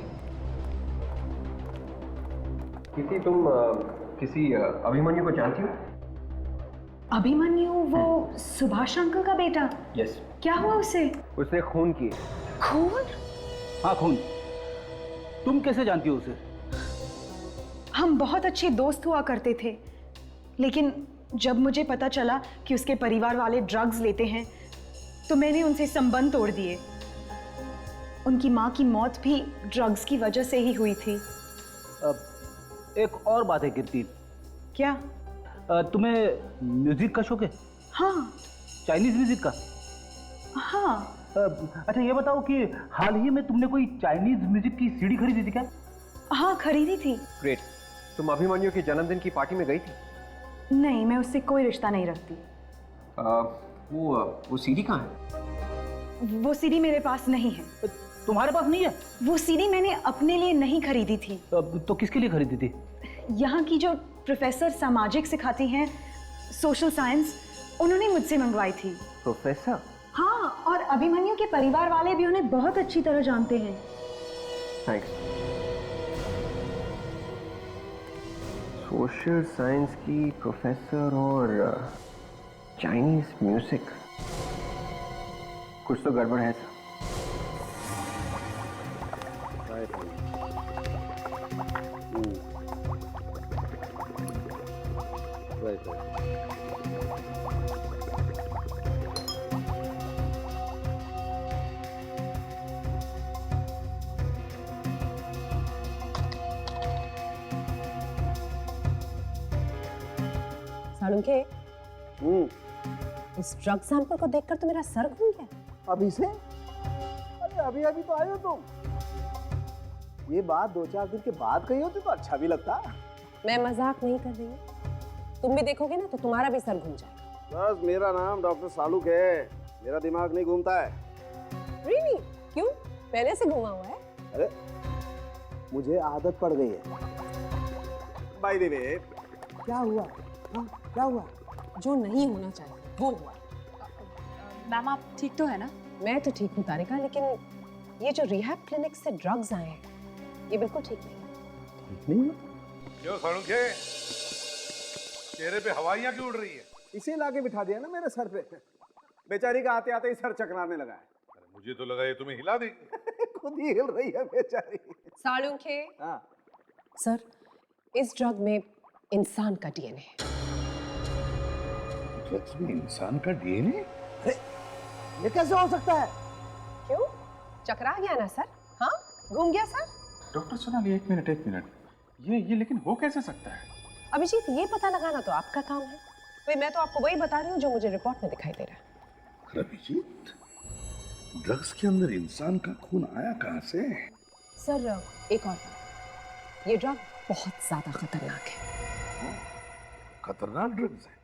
कीर्ति, तुम किसी अभिमन्यु को जानती हो? अभिमन्यु, वो सुभाष अंकल का बेटा? यस। क्या हुआ उसे? उसने खून किए। खून? हाँ खून। तुम कैसे जानती हो उसे? हम बहुत अच्छे दोस्त हुआ करते थे, लेकिन जब मुझे पता चला कि उसके परिवार वाले ड्रग्स लेते हैं तो मैंने उनसे संबंध तोड़ दिए। उनकी माँ की मौत भी ड्रग्स की वजह से ही हुई थी। एक और बात है कीर्ति। क्या? तुम्हें म्यूजिक का शौक है? हाँ। चाइनीज म्यूजिक का? हाँ। अच्छा ये बताओ कि हाल ही में तुमने कोई चाइनीज म्यूजिक की सीडी खरीदी थी क्या? हाँ खरीदी थी। ग्रेट। तुम अभिमन्यु के जन्मदिन की पार्टी में गई थी? नहीं, मैं उससे कोई रिश्ता नहीं रखती। वो सीडी कहाँ है? वो सीडी मेरे पास नहीं है। तुम्हारे पास नहीं है? वो सीडी मैंने अपने लिए नहीं खरीदी थी। तो किसके लिए खरीदी थी? यहाँ की जो प्रोफेसर सामाजिक सिखाती हैं, सोशल साइंस, उन्होंने मुझसे मंगवाई थी। प्रोफेसर? हाँ, और अभिमन्यु के परिवार वाले भी उन्हें बहुत अच्छी तरह जानते हैं। थैंक्स। सोशल साइंस की प्रोफेसर और चाइनीज म्यूजिक, कुछ तो गड़बड़ है सर। सालुंखे, इस ड्रग सैंपल को देखकर तो मेरा सर घूम गया। अभी से? अरे अभी अभी तो आए हो तुम। ये बात 2-4 दिन के बाद कही होती तो अच्छा भी लगता। मैं मजाक नहीं कर रही हूँ। तुम भी देखोगे ना तो तुम्हारा भी सर घूम जाएगा। बस मेरा नाम डॉक्टर सालुक है, मेरा दिमाग नहीं घूमता है। Really? क्यों? पहले से घुमा हुआ है? अरे मुझे आदत पड़ गई है। बाय द वे, क्या हुआ? हाँ, क्या हुआ? जो नहीं होना चाहिए वो हुआ। मैम आप ठीक तो है ना? मैं तो ठीक हूँ तारिका, लेकिन ये जो रिहैब क्लिनिक से ड्रग्स आए हैं ये बिल्कुल ठीक नहीं। क्यों सालुंखे, चेहरे पे हवाइयां क्यों उड़ रही है? इसे लाके बिठा दिया ना मेरे सर पे। बेचारी का आते आते ही सर चकराने लगा है। मुझे तो लगा ये तुम्हें हिला देगी। खुद ही हिल रही है बेचारी। सालुंखे। हाँ। सर, इस ड्रग में इंसान का डीएनए है। ड्रग्स में इंसान का डीएनए? अरे ये कैसे हो सकता है? क्यों? चकरा गया ना सर? हाँ, घूम गया सर? डॉक्टर सोनाली एक मिनट, ये लेकिन हो कैसे सकता है? अभिजीत, ये पता लगाना तो आपका काम है। भाई मैं तो आपको वही बता रही हूँ जो मुझे रिपोर्ट में दिखाई दे रहा है। अभिजीत, ड्रग्स के अंदर इंसान का खून आया कहाँ से? सर एक और बात, ये ड्रग बहुत ज्यादा खतरनाक है। खतरनाक ड्रग्स है?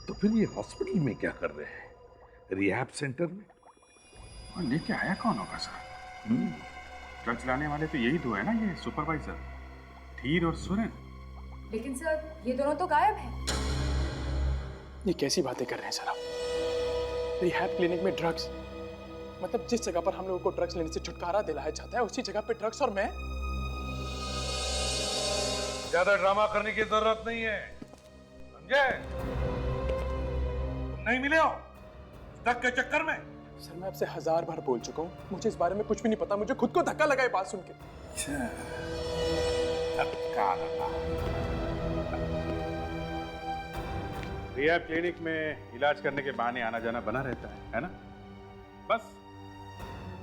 तो फिर ये हॉस्पिटल में क्या कर रहे हैं? रिहैब सेंटर में। और लेके आया कौन होगा सर? ड्रग्स लाने वाले तो यही दो है ना, ये सुपरवाइजर धीर और सुरेन। लेकिन सर ये दोनों तो गायब हैं। ये कैसी बातें कर रहे हैं सर आप? रिहैब क्लिनिक में ड्रग्स, मतलब जिस जगह पर हम लोगों को ड्रग्स लेने से छुटकारा दिलाया जाता है उसी जगह पे ड्रग्स, और मैं? ज्यादा ड्रामा करने की जरूरत नहीं है, समझे? तुम नहीं मिले हो ड्रग के चक्कर में। सर मैं आपसे 1000 बार बोल चुका हूँ, मुझे इस बारे में कुछ भी नहीं पता। मुझे खुद को धक्का लगा ये बात सुन के। धक्का लगा। रिहैब क्लिनिक में इलाज करने के बहाने आना जाना बना रहता है ना? बस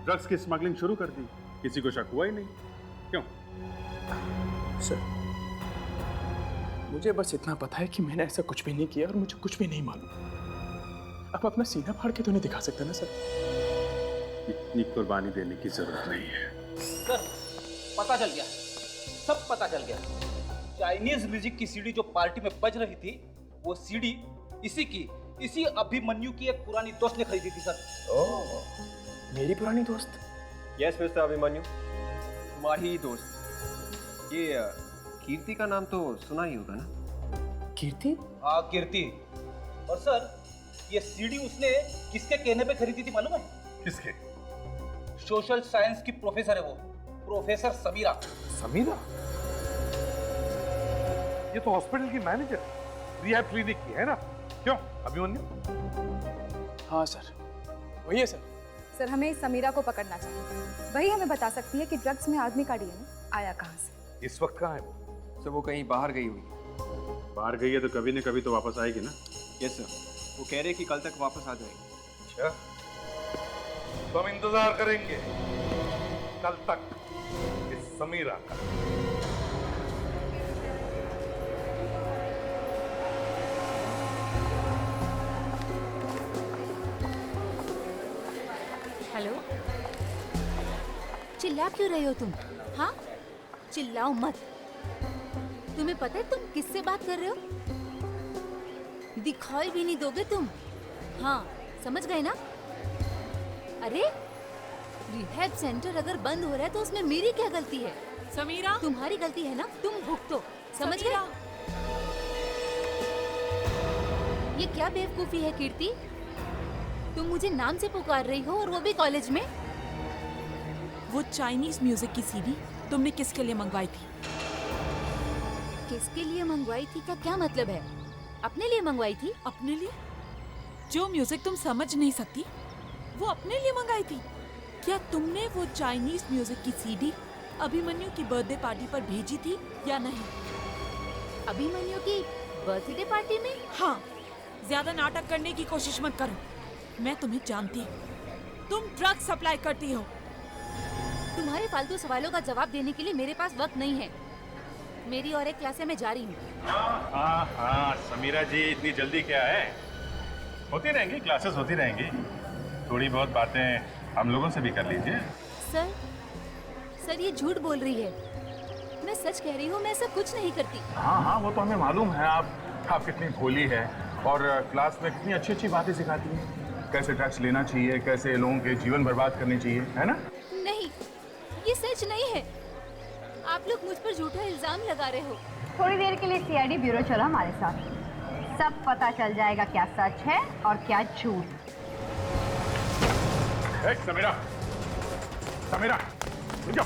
ड्रग्स की स्मगलिंग शुरू कर दी, किसी को शक हुआ ही नहीं। क्यों? सर मुझे बस इतना पता है कि मैंने ऐसा कुछ भी नहीं किया और मुझे कुछ भी नहीं मालूम। आप अपना सीना फाड़ के तो नहीं दिखा सकते ना सर? इतनी कुर्बानी देने की जरूरत नहीं है सर। पता चल गया, सब पता चल गया। चाइनीज म्यूजिक की सीडी जो पार्टी में बज रही थी, वो सीडी इसी अभिमन्यु की एक पुरानी दोस्त ने खरीदी थी सर। ओह, मेरी पुरानी दोस्त? यस मिस्टर अभिमन्यु, तुम्हारी दोस्त। ये कीर्ति का नाम तो सुना ही होगा ना? कीर्ति? हाँ कीर्ति। और सर ये सीडी उसने किसके कहने पे खरीदी थी मालूम है? किसके? सोशल साइंस की प्रोफेसर है वो, प्रोफेसर समीरा। समीरा? ये तो हॉस्पिटल की मैनेजर रिहैब क्लिनिक की है ना? क्यों अभिमन्यु? हाँ सर, वही है सर। सर हमें समीरा को पकड़ना चाहिए, वही हमें बता सकती है कि ड्रग्स में आदमी का डीएनए आया कहाँ से। इस वक्त कहाँ है वो? सर वो कहीं बाहर गई हुई। बाहर गई है तो कभी न कभी तो वापस आएगी ना? यस सर, वो कह रहे कि कल तक वापस आ जाएगी। अच्छा, तो हम इंतजार करेंगे कल तक इस समीरा का। हेलो, चिल्ला क्यों रहे हो तुम? हाँ, चिल्लाओ मत। तुम्हें पता है तुम किससे बात कर रहे हो? दिखाई भी नहीं दोगे तुम। हाँ, समझ गए ना? अरे रिहैब सेंटर अगर बंद हो रहा है तो उसमें मेरी क्या गलती है? समीरा, तुम्हारी गलती है ना, तुम भुगतो। समझ गए? ये क्या बेवकूफी है कीर्ति? तुम मुझे नाम से पुकार रही हो और वो भी कॉलेज में? वो चाइनीज म्यूजिक की सीडी तुमने किसके लिए मंगवाई थी? किसके लिए मंगवाई थी का क्या मतलब है? अपने लिए मंगवाई थी। अपने लिए? जो म्यूजिक तुम समझ नहीं सकती वो अपने लिए मंगाई थी? क्या तुमने वो चाइनीज म्यूजिक की सीडी अभिमन्यु की बर्थडे पार्टी पर भेजी थी या नहीं? अभिमन्यु की बर्थडे पार्टी में? हाँ, ज्यादा नाटक करने की कोशिश मत करो। मैं तुम्हें जानती हूँ, तुम ड्रग्स सप्लाई करती हो। तुम्हारे फालतू सवालों का जवाब देने के लिए मेरे पास वक्त नहीं है। मेरी और एक क्लास है, मैं जा रही हूँ। हाँ समीरा जी, इतनी जल्दी क्या है? होती रहेंगी क्लासेस, होती रहेंगी। थोड़ी बहुत बातें हम लोगों से भी कर लीजिए। सर ये झूठ बोल रही है। मैं सच कह रही हूँ, मैं ऐसा कुछ नहीं करती। हाँ वो तो हमें मालूम है। आप कितनी भोली है और क्लास में कितनी अच्छी अच्छी बातें सिखाती हैं। कैसे ड्रग्स लेना चाहिए, कैसे लोगों के जीवन बर्बाद करने चाहिए, है ना? नहीं, ये सच नहीं है। आप लोग मुझ पर झूठा इल्जाम लगा रहे हो। थोड़ी देर के लिए सीआईडी ब्यूरो चलो हमारे साथ, सब पता चल जाएगा क्या सच है और क्या झूठ। समीरा, समीरा, जाओ।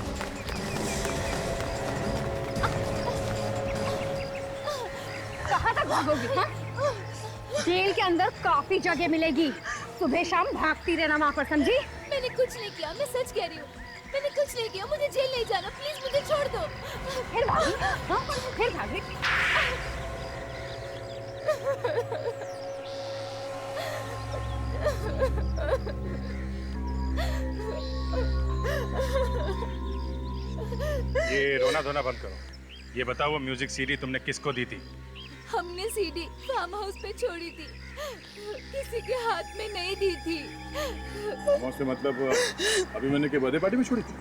कहाँ तक भागोगी? हाँ? जेल के अंदर काफी जगह मिलेगी, सुबह शाम भागती रहना वहाँ पर, समझी? मैंने कुछ नहीं किया, मैं सच कह रही हूँ। मैंने कुछ नहीं किया, मुझे जेल नहीं जाना, प्लीज मुझे छोड़ दो। फिर भागी? हाँ? फिर भागी? ये रोना धोना बंद करो। ये बताओ वो म्यूजिक सीडी तुमने किसको दी थी? हमने सीडी फार्म हाउस पे छोड़ी थी, किसी के हाथ में नहीं दी थी। से मतलब अभिमन्यु के बर्थडे पार्टी में छोड़ी थी?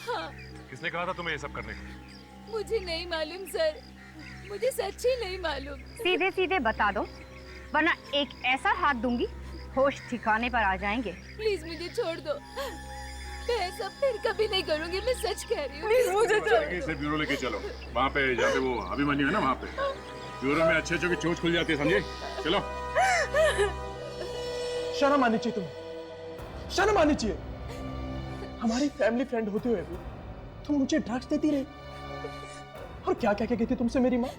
हाँ। किसने कहा था तुम्हें ये सब करने को? मुझे नहीं मालूम सर, मुझे सच्ची नहीं मालूम। सीधे सीधे बता दो, वरना एक ऐसा हाथ दूंगी होश ठिकाने पर आ जाएंगे। प्लीज मुझे छोड़ दो, मैं ऐसा फिर कभी नहीं करूंगी, मैं सच कह रही हूँ। प्लीज मुझे छोड़ जाएंगे, इसे ब्यूरो लेके चलो, वहाँ पे जहाँ पे वो अभिमन्यु है ना, वहाँ पे ब्यूरो में अच्छे की चोट खुल जाती है, समझे? चलो। शर्म आनी चाहिए तुम्हें, शर्म आनी चाहिए। हमारी फैमिली फ्रेंड होते हुए भी तुम मुझे ड्रग्स देती रही। और क्या क्या कहती तुमसे मेरी माँ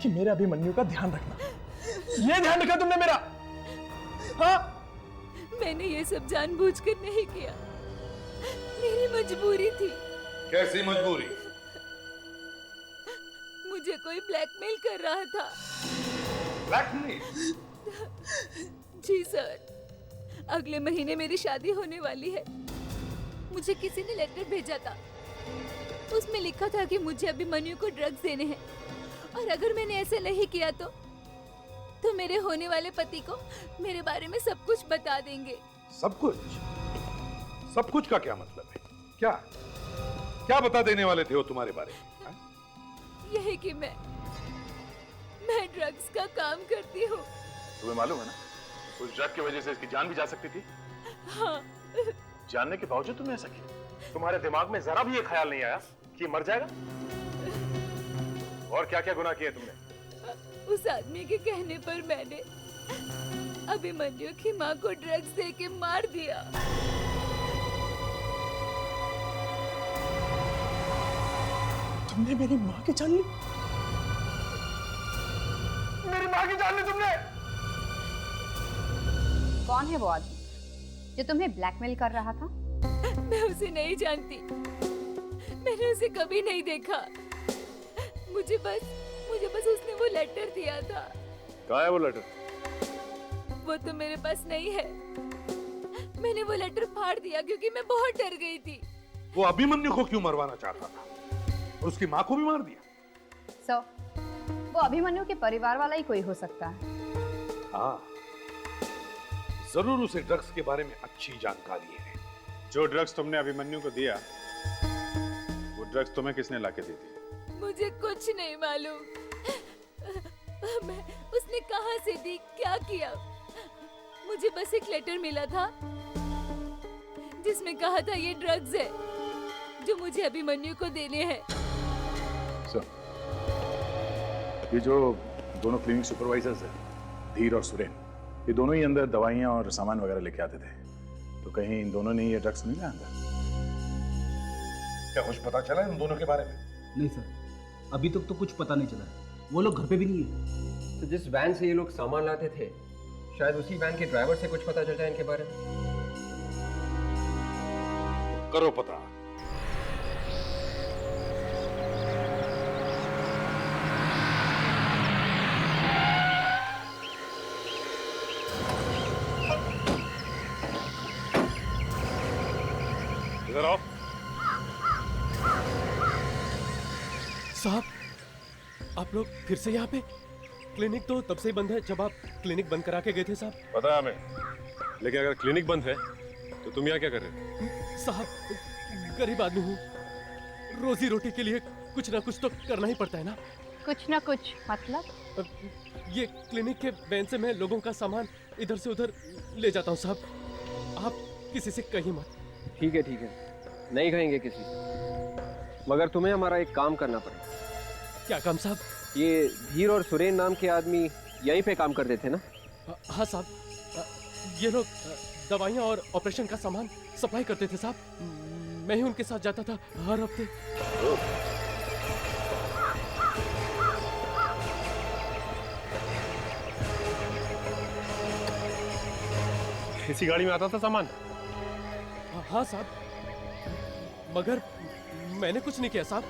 कि मेरे अभिमन्यु का ध्यान रखना। ये ध्यान रखा तुमने मेरा? हाँ, मैंने ये सब जानबूझकर नहीं किया, मेरी मजबूरी थी। कैसी मजबूरी? मुझे कोई ब्लैकमेल कर रहा था। ब्लैकमेल? जी सर, अगले महीने मेरी शादी होने वाली है। मुझे किसी ने लेटर भेजा था, उसमें लिखा था कि मुझे अभिमन्यु को ड्रग्स देने हैं, और अगर मैंने ऐसे नहीं किया तो मेरे होने वाले पति को मेरे बारे में सब कुछ बता देंगे। सब कुछ? सब कुछ का क्या मतलब है? क्या क्या बता देने वाले थे वो तुम्हारे बारे में? यही कि मैं ड्रग्स का काम करती हूँ। तुम्हें मालूम है ना, उस ड्रग की वजह से इसकी जान भी जा सकती थी। हाँ। जानने के बावजूद तुमने ऐसा किया? तुम्हारे दिमाग में जरा भी ये ख्याल नहीं आया कि ये मर जाएगा? और क्या क्या गुनाह किए तुमने? उस आदमी के कहने पर मैंने अभिमन्यु की माँ को ड्रग्स देके मार दिया। तुमने मेरी माँ की जान ली? मेरी माँ की जान ली तुमने? कौन है वो आदमी जो तुम्हें ब्लैकमेल कर रहा था? मैं उसे नहीं जानती, मैंने उसे कभी नहीं देखा। मुझे बस उसने वो लेटर दिया था। कहाँ है वो लेटर? वो तो मेरे पास नहीं है। मैंने वो लेटर फाड़ दिया क्योंकि मैं बहुत डर गई थी। वो अभिमन्यु को क्यों मरवाना चाहता था और उसकी माँ को भी मार दिया? वो अभिमन्यु के परिवार वाला ही कोई हो सकता है। हाँ, जरूर उसे ड्रग्स के बारे में अच्छी जानकारी है। जो ड्रग्स तुमने अभिमन्यु को दिया, वो ड्रग्स तुम्हें किसने लाके दी थी? मुझे कुछ नहीं मालूम। उसने कहां से दी, क्या किया? मुझे बस एक लेटर मिला था जिसमें कहा था ये ड्रग्स है जो मुझे अभिमन्यु को देने हैं। ये जो दोनों क्लिनिक सुपरवाइजर्स हैं, धीर और सुरेन, ये दोनों ही अंदर दवाइयाँ और सामान वगैरह लेके आते थे, तो कहीं इन दोनों ने ये ड्रग्स नहीं लाया अंदर? क्या कुछ पता चला इन दोनों के बारे में? नहीं सर, अभी तक तो कुछ पता नहीं चला है। वो लोग घर पे भी नहीं है। तो जिस वैन से ये लोग सामान लाते थे, शायद उसी वैन के ड्राइवर से कुछ पता चल जाए इनके बारे में। करो पता। इधर आओ। साहब, आप लोग फिर से यहाँ पे? क्लिनिक तो तब से ही बंद है जब आप क्लिनिक बंद करा के गए थे साहब। पता है हमें, लेकिन अगर क्लिनिक बंद है तो तुम यहाँ क्या कर रहे हो? साहब, गरीब आदमी हूँ, रोजी रोटी के लिए कुछ ना कुछ तो करना ही पड़ता है ना। कुछ ना कुछ मतलब? ये क्लिनिक के वैन से मैं लोगों का सामान इधर से उधर ले जाता हूँ साहब, आप किसी से कहिए मत। ठीक है, नहीं कहेंगे किसी, मगर तुम्हें हमारा एक काम करना पड़ेगा। क्या काम साहब? ये धीर और सुरेन नाम के आदमी यहीं पे काम करते थे ना? हाँ साहब, ये लोग दवाइयाँ और ऑपरेशन का सामान सप्लाई करते थे साहब। मैं ही उनके साथ जाता था हर हफ्ते। इसी गाड़ी में आता था सामान? हाँ साहब, मगर मैंने कुछ नहीं किया साहब।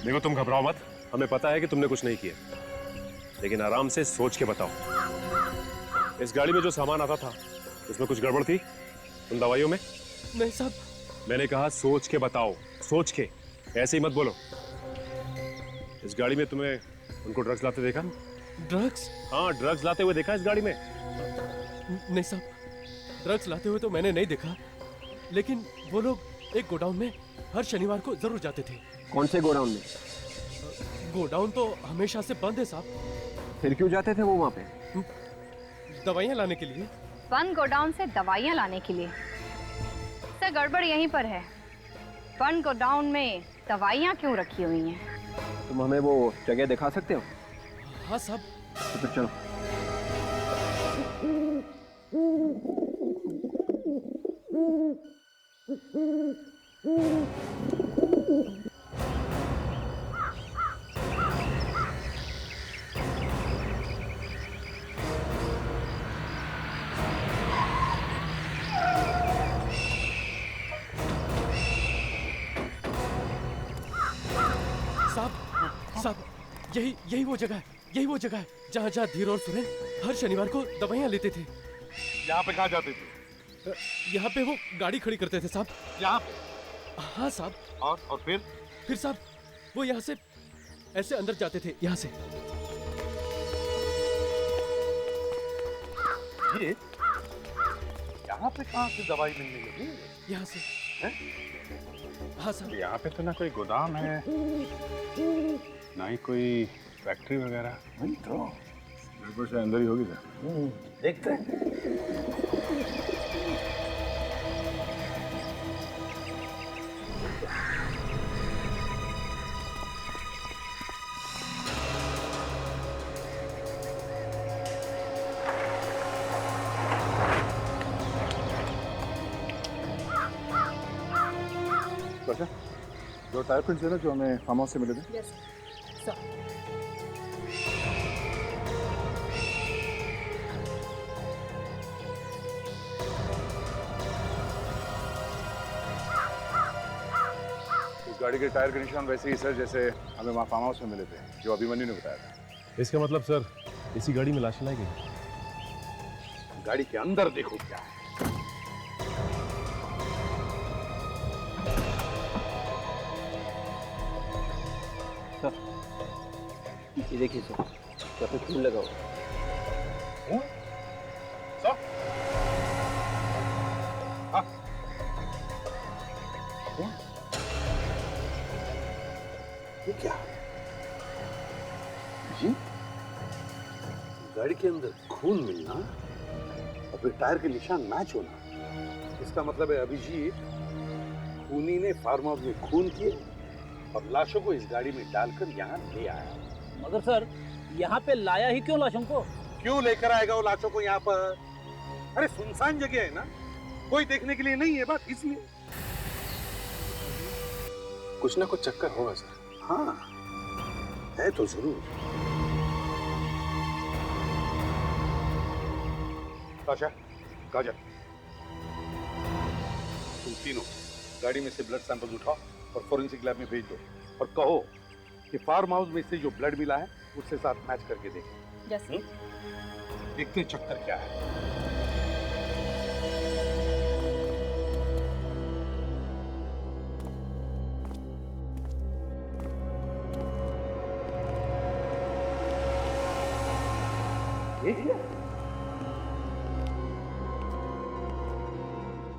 देखो, तुम घबराओ मत, हमें पता है कि तुमने कुछ नहीं किया, लेकिन आराम से सोच के बताओ। इस गाड़ी में जो सामान आता था उसमें कुछ गड़बड़ थी उन दवाइयों में? नहीं साहब। मैंने कहा सोच के बताओ, सोच के, ऐसे ही मत बोलो। इस गाड़ी में तुम्हें उनको ड्रग्स लाते देखा? ड्रग्स? हाँ, ड्रग्स लाते हुए देखा इस गाड़ी में? नहीं साहब, ड्रग्स लाते हुए तो मैंने नहीं देखा, लेकिन वो लोग एक गोडाउन में हर शनिवार को जरूर जाते थे। कौन से गोडाउन में? गोडाउन तो हमेशा से बंद है साहब। फिर क्यों जाते थे वो वहाँ पे? दवाइयाँ लाने के लिए? बंद गोडाउन से दवाइयाँ लाने के लिए? सर गड़बड़ यहीं पर है। बंद गोडाउन में दवाइयाँ क्यों रखी हुई हैं? तुम हमें वो जगह दिखा सकते हो? हाँ साहब। तो फिर चलो। साहब, यही वो जगह है, यही वो जगह है जहाँ धीर और सुरेन हर शनिवार को दवाइयाँ लेते थे। यहाँ पे कहाँ जाते थे? यहाँ पे वो गाड़ी खड़ी करते थे साहब। यहाँ? हाँ साहब। और फिर साहब वो यहाँ से ऐसे अंदर जाते थे, यहाँ से। ये यहाँ पे कहाँ से दवाई मिलने लगी? यहाँ से। हैं? हाँ साहब। यहाँ पे तो ना कोई गोदाम है, ना ही कोई फैक्ट्री वगैरह। वही तो बिल्कुल से अंदर ही होगी सर। देखते हैं। अच्छा, जो टायर प्रिंट्स है ना जो हमें फार्म हाउस से मिले थे। Yes sir. गाड़ी के टायर के निशान वैसे ही सर जैसे हमें वहाँ फार्म हाउस में मिले थे, जो अभिमन्यु ने बताया था। इसका मतलब सर इसी गाड़ी में लाश लाई गई। गाड़ी के अंदर देखो क्या है। ये देखिए सर, या फिर खून लगा हुआ। ये क्या? जी? गाड़ी के अंदर खून मिलना और फिर टायर के निशान मैच होना, इसका मतलब है अभिजीत खूनी ने फार्म हाउस में खून किए और लाशों को इस गाड़ी में डालकर यहाँ ले आया। मगर सर यहाँ पे लाया ही क्यों लाशों को? क्यों लेकर आएगा वो लाशों को यहाँ पर? अरे सुनसान जगह है ना, कोई देखने के लिए नहीं है, बात इसलिए। कुछ ना कुछ चक्कर होगा सर। हाँ है तो जरूर। आशा, काजल, तुम तीनों गाड़ी में से ब्लड सैंपल उठाओ और फोरेंसिक लैब में भेज दो और कहो कि फार्म हाउस में से जो ब्लड मिला है उससे साथ मैच करके देखें। यस। देखते हैं चक्कर क्या है।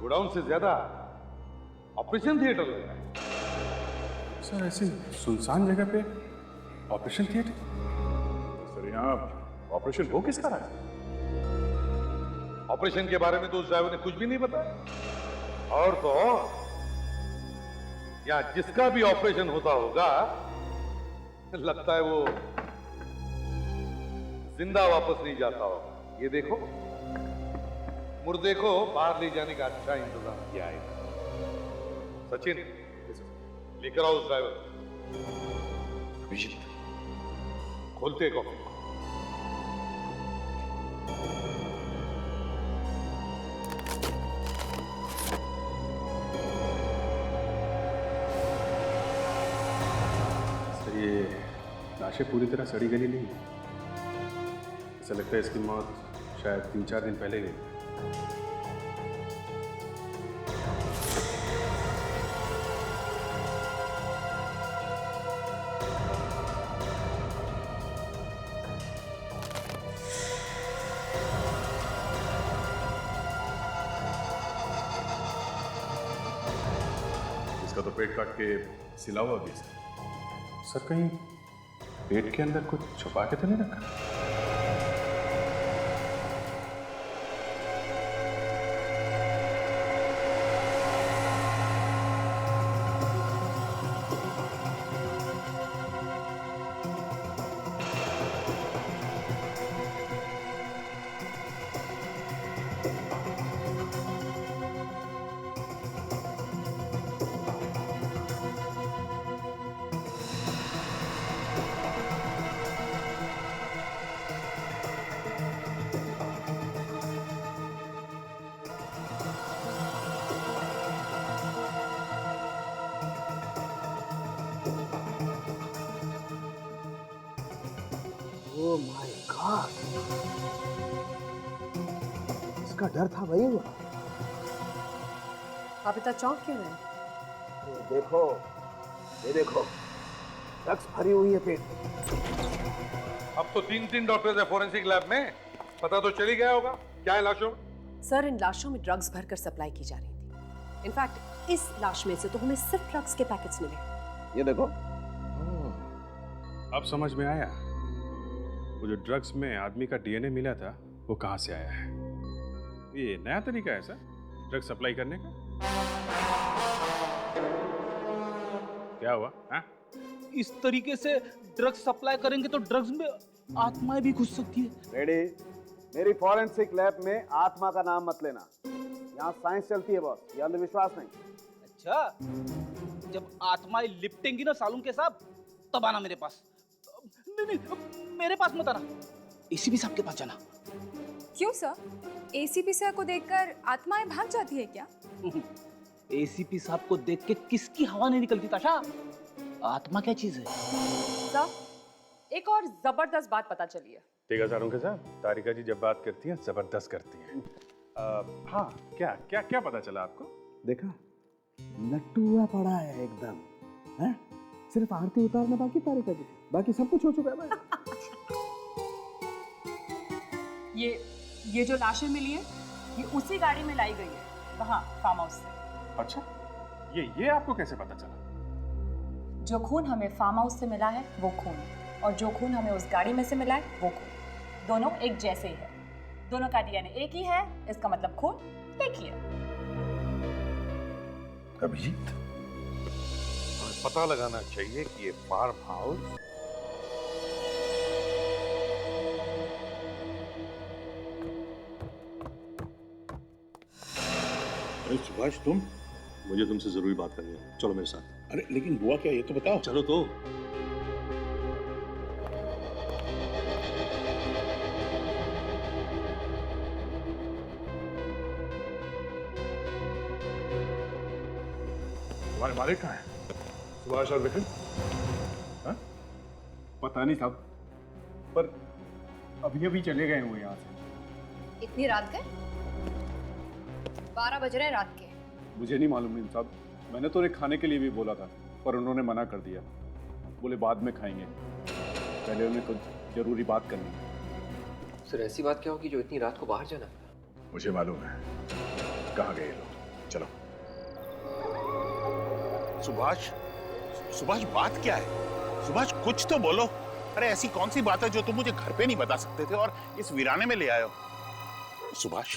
गोडाउन से ज्यादा ऑपरेशन थिएटर लग रहा है। सर ऐसी सुनसान जगह पे ऑपरेशन थिएटर? सर यहाँ ऑपरेशन हो किसका रहा है? ऑपरेशन के बारे में तो उस ड्राइवर ने कुछ भी नहीं बताया। और तो यहाँ जिसका भी ऑपरेशन होता होगा लगता है वो जिंदा वापस नहीं जाता होगा। ये देखो, मुर्दे को बाहर ले जाने का अच्छा इंतजाम किया है। सचिन, लेकर आओ उस ड्राइवर। अभिजीत, खोलते कॉफी। सर ये लाशें पूरी तरह सड़ी गली नहीं है। ऐसा लगता है इसकी मौत शायद 3-4 दिन पहले हुई। इसका तो पेट काट के सिला हुआ भी है। सर कहीं पेट के अंदर कुछ छुपा के तो नहीं रखा? बाहर। इसका डर था वही हुआ। आप इतना चौंक क्यों रहे? ये देखो, ये देखो, ड्रग्स भरी हुई है पेट में। अब तो 3 डॉक्टर्स है फोरेंसिक लैब में, पता तो चल ही गया होगा क्या है लाशों में। सर, इन लाशों में ड्रग्स भरकर सप्लाई की जा रही थी। इनफैक्ट इस लाश में से तो हमें सिर्फ ड्रग्स के पैकेट्स मिले। ये देखो, अब समझ में आया वो जो ड्रग्स में आदमी का डीएनए मिला था वो कहाँ से आया है। ये नया तरीका है सर ड्रग सप्लाई करने का। क्या हुआ हा? इस तरीके से ड्रग्स सप्लाई करेंगे तो ड्रग्स में आत्माएं भी घुस सकती है। रेडी? मेरी फॉरेंसिक लैब में आत्मा का नाम मत लेना। यहाँ साइंस चलती है बॉस, ये अंधविश्वास नहीं। अच्छा, जब आत्माएं लिपटेंगी ना सालून के साथ, तब आना मेरे पास। नहीं, मेरे पास मत आना, एसीपी साहब के पास जाना। क्यों सर? एसीपी सर को देखकर आत्माएं भाग जाती है क्या? एसीपी साहब को देख के किसकी हवा नहीं निकलती ताशा? आत्मा क्या चीज है? सर, एक और जबरदस्त बात पता चली है। ठीक है सारुण के साथ, तारिका जी जब बात करती हैं जबरदस्त करती हैं। हाँ, क्या क्या क्या पता चला आपको? देखा, लट्टू हुआ पड़ा है एकदम, हैं? सिर्फ आरती उतारना बाकी तारिका जी, बाकी सब कुछ हो चुका है भाई। ये जो लाशें मिली है, ये उसी गाड़ी में लाई गई है, वहाँ फार्म हाउस से। अच्छा, ये आपको कैसे पता चला? जो खून हमें फार्म हाउस से मिला है वो खून, और जो खून हमें उस गाड़ी में से मिला है वो खून, दोनों एक जैसे ही है। दोनों का डीएनए एक ही है, इसका मतलब खून एक ही है। अभिजीत, हमें पता लगाना चाहिए कि ये फार्म हाउस अरे सुभाष, तुम? मुझे तुमसे जरूरी बात करनी है, चलो मेरे साथ। अरे लेकिन हुआ क्या ये तो बताओ। चलो तो। तुम्हारे मालिक कहाँ हैं? सुभाष और विपिन? हाँ? पता नहीं साहब, पर अभी अभी चले गए हुए यहाँ से। इतनी रात गए? 12 बज रहे हैं रात के। मुझे नहीं मालूम नहीं साहब, मैंने तो उन्हें खाने के लिए भी बोला था पर उन्होंने मना कर दिया, बोले बाद में खाएंगे, पहले उन्हें कुछ जरूरी बात करनी है। सर, ऐसी बात क्या होगी जो इतनी रात को बाहर जाना? मुझे मालूम है कहाँ गए लोग। चलो। सुभाष, सुभाष बात क्या है? सुभाष कुछ तो बोलो। अरे ऐसी कौन सी बात है जो तुम मुझे घर पे नहीं बता सकते थे और इस वीराने में ले आए हो? सुभाष,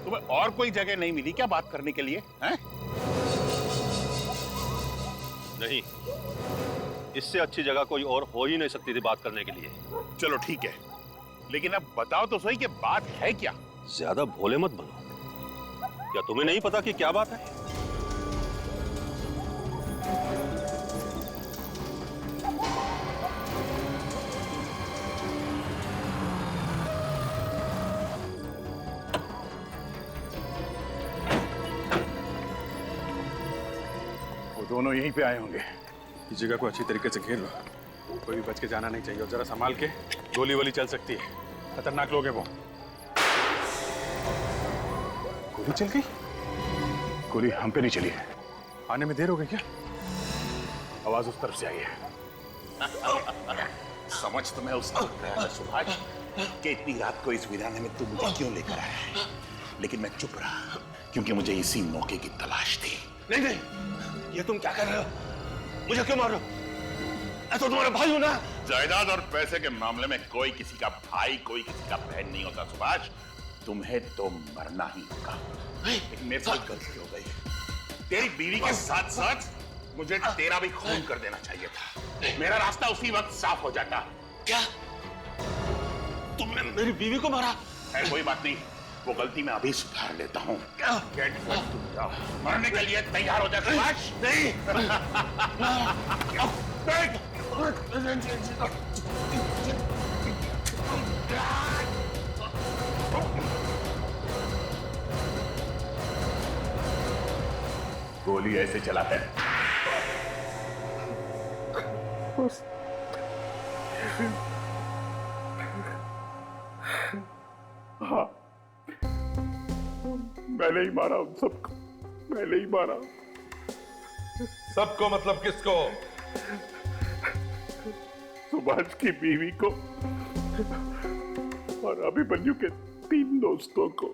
तुम्हें और कोई जगह नहीं मिली क्या बात करने के लिए? हैं? नहीं, इससे अच्छी जगह कोई और हो ही नहीं सकती थी बात करने के लिए। चलो ठीक है, लेकिन अब बताओ तो सही कि बात है क्या? ज्यादा भोले मत बनो। क्या तुम्हें नहीं पता कि क्या बात है? दोनों यहीं पे आए होंगे। इस जगह को अच्छी तरीके से घेर लो, कोई भी बच के जाना नहीं चाहिए, और जरा संभाल के, गोली वोली चल सकती है, खतरनाक लोग हैं वो। गोली चल गई? गोली हम पे नहीं चली है। आने में देर हो गई क्या? आवाज उस तरफ से आई है। समझ तुम्हें उसको सुभाष कि इतनी रात को इस वीराने में तुम मुझे क्यों लेकर आया है, लेकिन मैं चुप रहा क्योंकि मुझे इसी मौके की तलाश थी। नहीं नहीं, ये तुम क्या कर रहे हो? मुझे क्यों मार रहे हो? मैं तो तुम्हारा भाई हूं ना। जायदाद और पैसे के मामले में कोई किसी का भाई, कोई किसी का बहन नहीं होता सुभाष। तुम्हें तो मरना ही होगा। लेकिन मेरे साथ गलती हो गई। तेरी बीवी के साथ साथ मुझे तेरा भी खून कर देना चाहिए था। मेरा रास्ता उसी वक्त साफ हो जाता। क्या? तुमने मेरी बीवी को मारा? है कोई बात नहीं, वो गलती मैं अभी सुधार लेता हूँ। तुम जाओ, मरने के लिए तैयार हो जा सुभाष। नहीं। गोली ऐसे चला है। हाँ, मैंने ही मारा उन सबको, मैंने ही मारा। सबको मतलब किसको? सुभाष की बीवी को और अभिमन्यु के 3 दोस्तों को।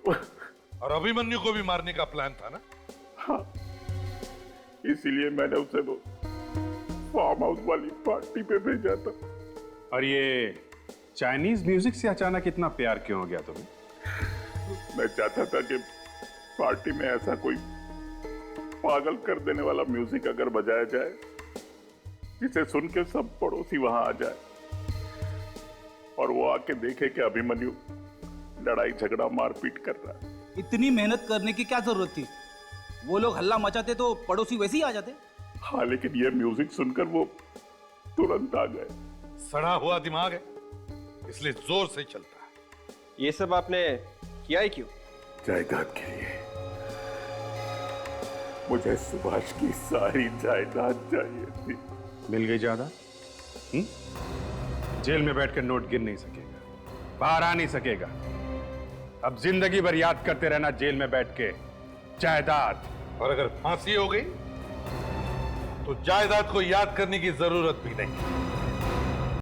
और अभिमन्यु को भी मारने का प्लान था ना? हाँ, इसीलिए मैंने उसे वो फार्म हाउस वाली पार्टी पे भेजा था। और ये चाइनीज म्यूजिक से अचानक इतना प्यार क्यों हो गया तुम्हें? मैं चाहता था कि पार्टी में ऐसा कोई पागल कर देने वाला म्यूजिक अगर बजाया जाए जिसे सुन के सब पड़ोसी वहां आ जाए और वो आके देखे कि अभिमन्यु लड़ाई झगड़ा मारपीट कर रहा है। इतनी मेहनत करने की क्या जरूरत थी? वो लोग हल्ला मचाते तो पड़ोसी वैसे ही आ जाते। हाँ, लेकिन ये म्यूजिक सुनकर वो तुरंत आ गए। सड़ा हुआ दिमाग है, इसलिए जोर से चलता है। ये सब आपने किया ही क्यों? जायदाद के लिए। मुझे सुभाष की सारी जायदाद चाहिए थी। मिल गई जायदाद? जेल में बैठकर नोट गिन नहीं सकेगा, बाहर आ नहीं सकेगा। अब जिंदगी भर याद करते रहना जेल में बैठ के जायदाद। और अगर फांसी हो गई तो जायदाद को याद करने की जरूरत भी नहीं।